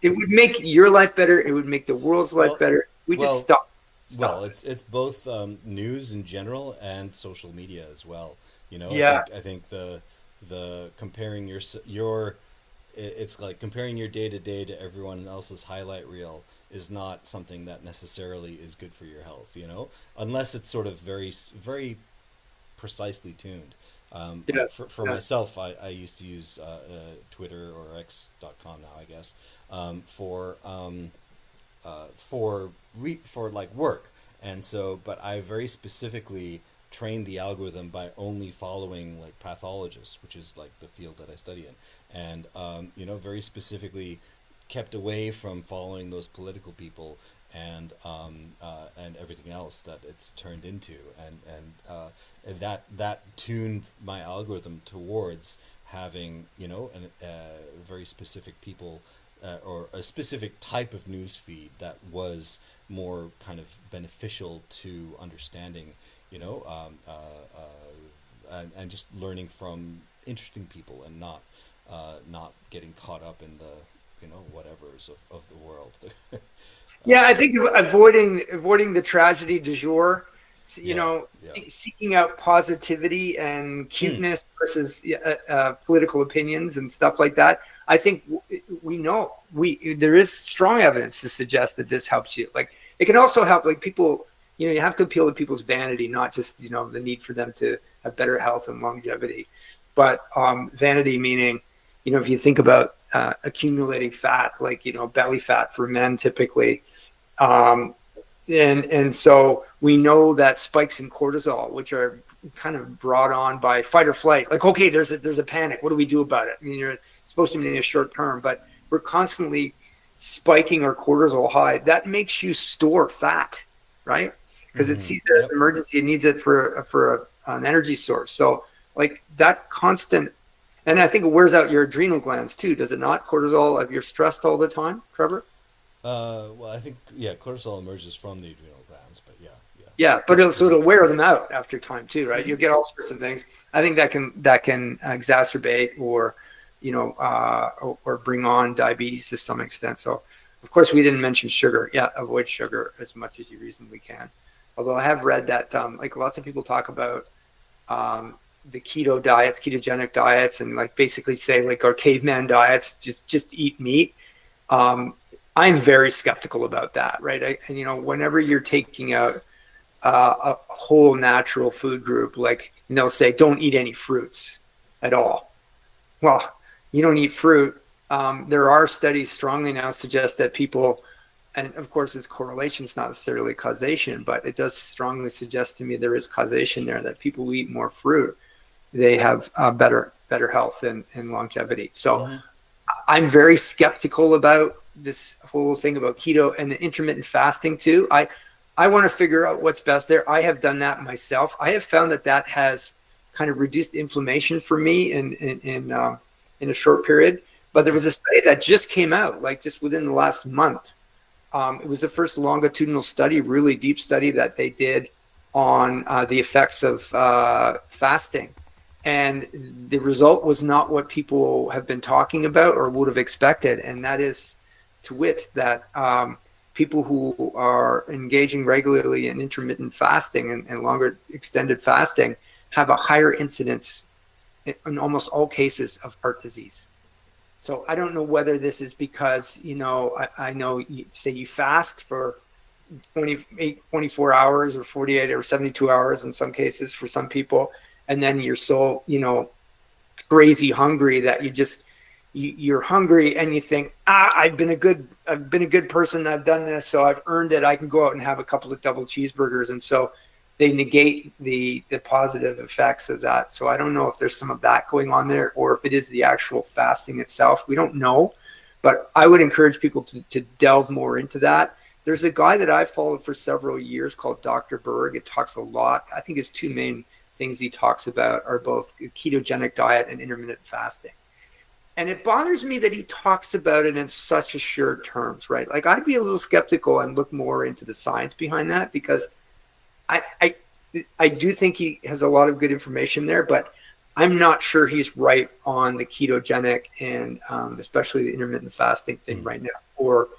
it would make your life better. It would make the world's life better. We just stop. Well, it's both news in general and social media as well. You know, Yeah. I think the comparing it's like comparing your day to day to everyone else's highlight reel is not something that necessarily is good for your health. You know, unless it's sort of very very precisely tuned. For myself, I used to use Twitter or X.com now, I guess, for like work. And so, but I very specifically trained the algorithm by only following like pathologists, which is like the field that I study in, and you know, very specifically kept away from following those political people and everything else that it's turned into, and that tuned my algorithm towards having, you know, very specific people or a specific type of news feed that was more kind of beneficial to understanding, you know, and just learning from interesting people and not getting caught up in the, you know, whatevers of the world. Yeah, I think avoiding the tragedy du jour, you know, seeking out positivity and cuteness versus political opinions and stuff like that. I think we know there is strong evidence to suggest that this helps you. Like it can also help, like people, you know, you have to appeal to people's vanity, not just, you know, the need for them to have better health and longevity, but vanity meaning, you know, if you think about accumulating fat, like, you know, belly fat for men typically, and so we know that spikes in cortisol, which are kind of brought on by fight or flight. Like, okay, there's a panic. What do we do about it? I mean, you're supposed to be in a short term, but we're constantly spiking our cortisol high. That makes you store fat, right? Because it sees an emergency, it needs it for an energy source. So like that constant, and I think it wears out your adrenal glands too, does it not? Cortisol, if you're stressed all the time, Trevor? Well, I think, cortisol emerges from the adrenal glands, but yeah, but it'll wear them out after time too, right? You'll get all sorts of things. I think that can exacerbate or, you know, or bring on diabetes to some extent. So, of course, we didn't mention sugar. Yeah, avoid sugar as much as you reasonably can. Although I have read that, like lots of people talk about the keto diets, ketogenic diets, and like basically say like our caveman diets, just eat meat. I'm very skeptical about that, right? And you know, whenever you're taking out a whole natural food group, like, and they'll say, don't eat any fruits at all. Well, you don't eat fruit. There are studies strongly now suggest that people, and of course it's correlation, it's not necessarily causation, but it does strongly suggest to me there is causation there, that people who eat more fruit, they have better health and longevity. So I'm very skeptical about this whole thing about keto and the intermittent fasting too. I want to figure out what's best there. I have done that myself. I have found that has kind of reduced inflammation for me in in a short period. But there was a study that just came out, like just within the last month. It was the first longitudinal study, really deep study that they did on the effects of fasting. And the result was not what people have been talking about or would have expected. And that is, to wit, that people who are engaging regularly in intermittent fasting and longer extended fasting have a higher incidence in almost all cases of heart disease. So I don't know whether this is because, I know you say you fast for 24 hours or 48 or 72 hours in some cases for some people. And then you're so, crazy hungry that you're hungry and you think, I've been a good person. I've done this. So I've earned it. I can go out and have a couple of double cheeseburgers. And so they negate the positive effects of that. So I don't know if there's some of that going on there or if it is the actual fasting itself. We don't know, but I would encourage people to delve more into that. There's a guy that I followed for several years called Dr. Berg. It talks a lot. I think his two main things he talks about are both ketogenic diet and intermittent fasting. And it bothers me that he talks about it in such assured terms, right? Like I'd be a little skeptical and look more into the science behind that because I do think he has a lot of good information there, but I'm not sure he's right on the ketogenic and especially the intermittent fasting thing right now. Or,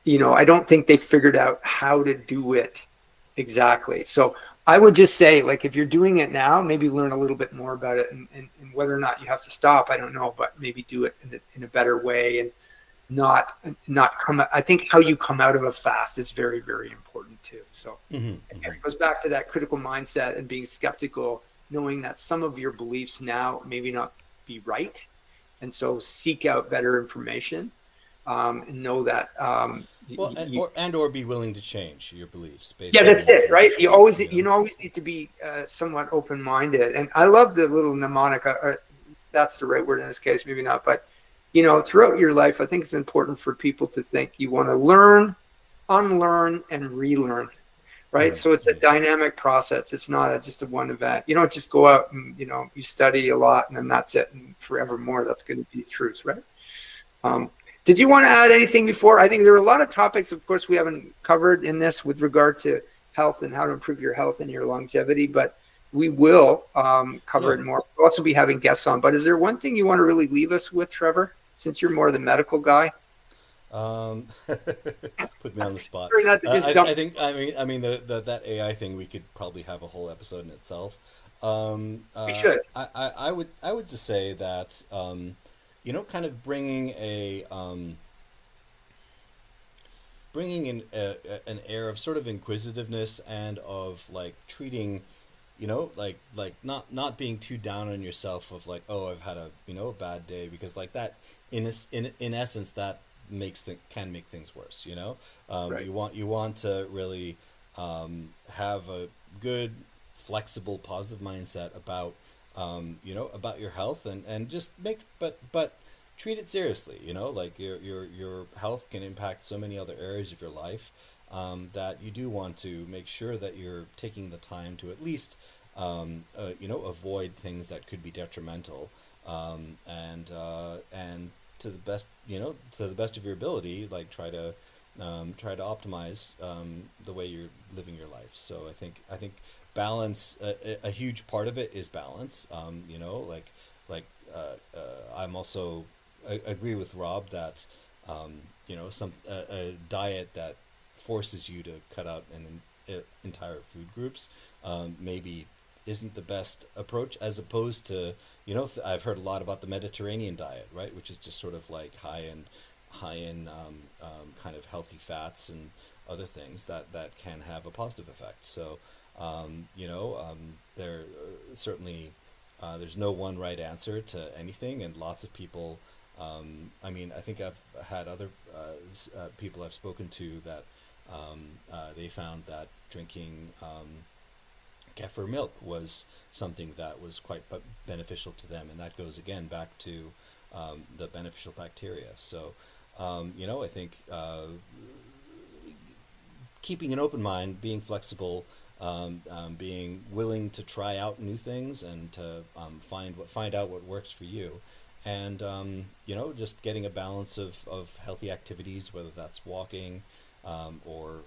I don't think they figured out how to do it exactly. So I would just say, like, if you're doing it now, maybe learn a little bit more about it and whether or not you have to stop, I don't know, but maybe do it in a better way and not come. I think how you come out of a fast is very, very important too. So and it goes back to that critical mindset and being skeptical, knowing that some of your beliefs now maybe not be right. And so seek out better information and know that. Or be willing to change your beliefs. That's it, right? You always need to be somewhat open-minded. And I love the little mnemonic. That's the right word in this case, maybe not, but throughout your life, I think it's important for people to think you want to learn, unlearn, and relearn, right? So it's a dynamic process. It's not just a one event. You don't just go out and, you study a lot and then that's it. And forevermore, that's going to be the truth, right? Did you want to add anything before? I think there are a lot of topics, of course, we haven't covered in this with regard to health and how to improve your health and your longevity, but we will cover it more. We'll also be having guests on. But is there one thing you want to really leave us with, Trevor, since you're more the medical guy? Put me on the spot. I think that AI thing, we could probably have a whole episode in itself. We should. I would just say that kind of bringing in an air of sort of inquisitiveness and of like treating, like not being too down on yourself of like, oh, I've had a a bad day, because like that in essence that can make things worse. Right. You want to really have a good, flexible, positive mindset about about your health and just but treat it seriously. Like your health can impact so many other areas of your life that you do want to make sure that you're taking the time to at least avoid things that could be detrimental and to the best of your ability, like try to optimize the way you're living your life. So I think balance, a huge part of it is balance. I'm also agree with Rob that a diet that forces you to cut out entire food groups maybe isn't the best approach, as opposed to I've heard a lot about the Mediterranean diet, right, which is just sort of like high in kind of healthy fats and other things that can have a positive effect. So there certainly there's no one right answer to anything, and lots of people. I think I've had other people I've spoken to that they found that drinking kefir milk was something that was quite beneficial to them, and that goes again back to the beneficial bacteria. So I think keeping an open mind, being flexible, being willing to try out new things and to find out what works for you, and just getting a balance of healthy activities, whether that's walking, or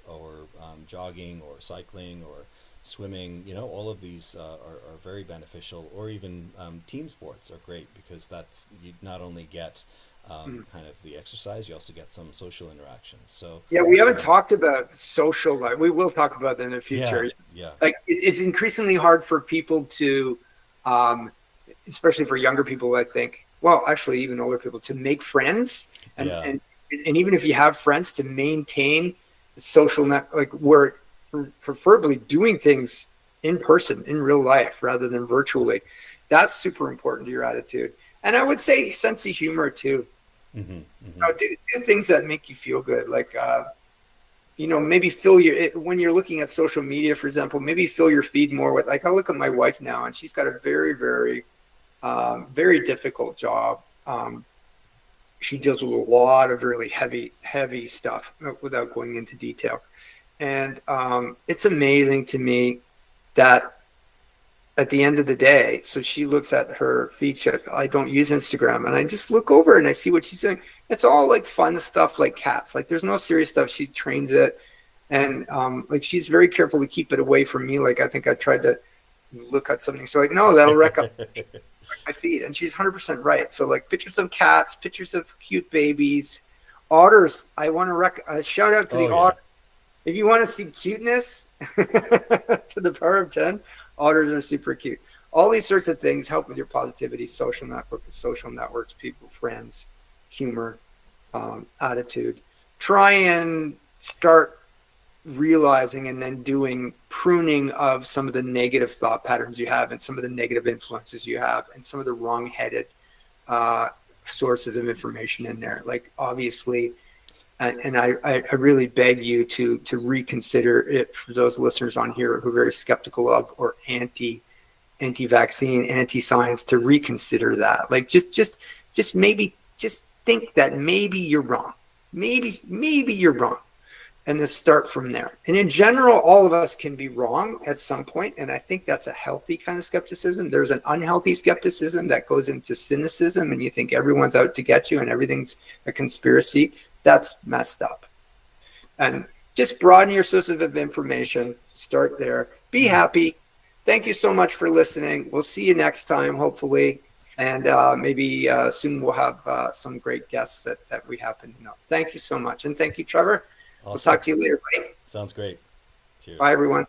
jogging or cycling or swimming. All of these are very beneficial. Or even team sports are great, because that's, you not only get kind of the exercise, you also get some social interactions. So Yeah, we haven't talked about social life. We will talk about that in the yeah, future. yeah, Like it's increasingly hard for people to, um, especially for younger people, I think. Well, actually, even older people, to make friends, and yeah, and and even if you have friends, to maintain the social net, like we're preferably doing things in person, in real life, rather than virtually. That's super important to your attitude. And I would say sense of humor too. hmm Do things that make you feel good, like maybe fill your, when you're looking at social media, for example, maybe fill your feed more with, like, I look at my wife now, and she's got a very, very, very difficult job. She deals with a lot of really heavy stuff, without going into detail. And it's amazing to me that at the end of the day, so she looks at her feed. I don't use Instagram, and I just look over and I see what she's doing. It's all like fun stuff, like cats. Like there's no serious stuff. She trains it, and like she's very careful to keep it away from me. Like I think I tried to look at something. So like, no, that'll wreck up my feed. And she's 100% right. So like pictures of cats, pictures of cute babies, otters. I want to shout out to the yeah. otter. If you want to see cuteness to the power of 10, otters are super cute. All these sorts of things help with your positivity, social networks, people, friends, humor, attitude. Try and start realizing and then doing pruning of some of the negative thought patterns you have, and some of the negative influences you have, and some of the wrong-headed sources of information in there. Like obviously, and I really beg you to reconsider it, for those listeners on here who are very skeptical of, or anti-vaccine, anti-science, to reconsider that. Like just maybe just think that maybe you're wrong. Maybe you're wrong. And then start from there. And in general, all of us can be wrong at some point, and I think that's a healthy kind of skepticism. There's an unhealthy skepticism that goes into cynicism, and you think everyone's out to get you and everything's a conspiracy. That's messed up. And just broaden your sources of information. Start there. Be happy. Thank you so much for listening. We'll see you next time, hopefully. And maybe soon we'll have some great guests that we happen to know. Thank you so much. And thank you, Trevor. Awesome. We'll talk to you later, buddy. Sounds great. Cheers. Bye, everyone.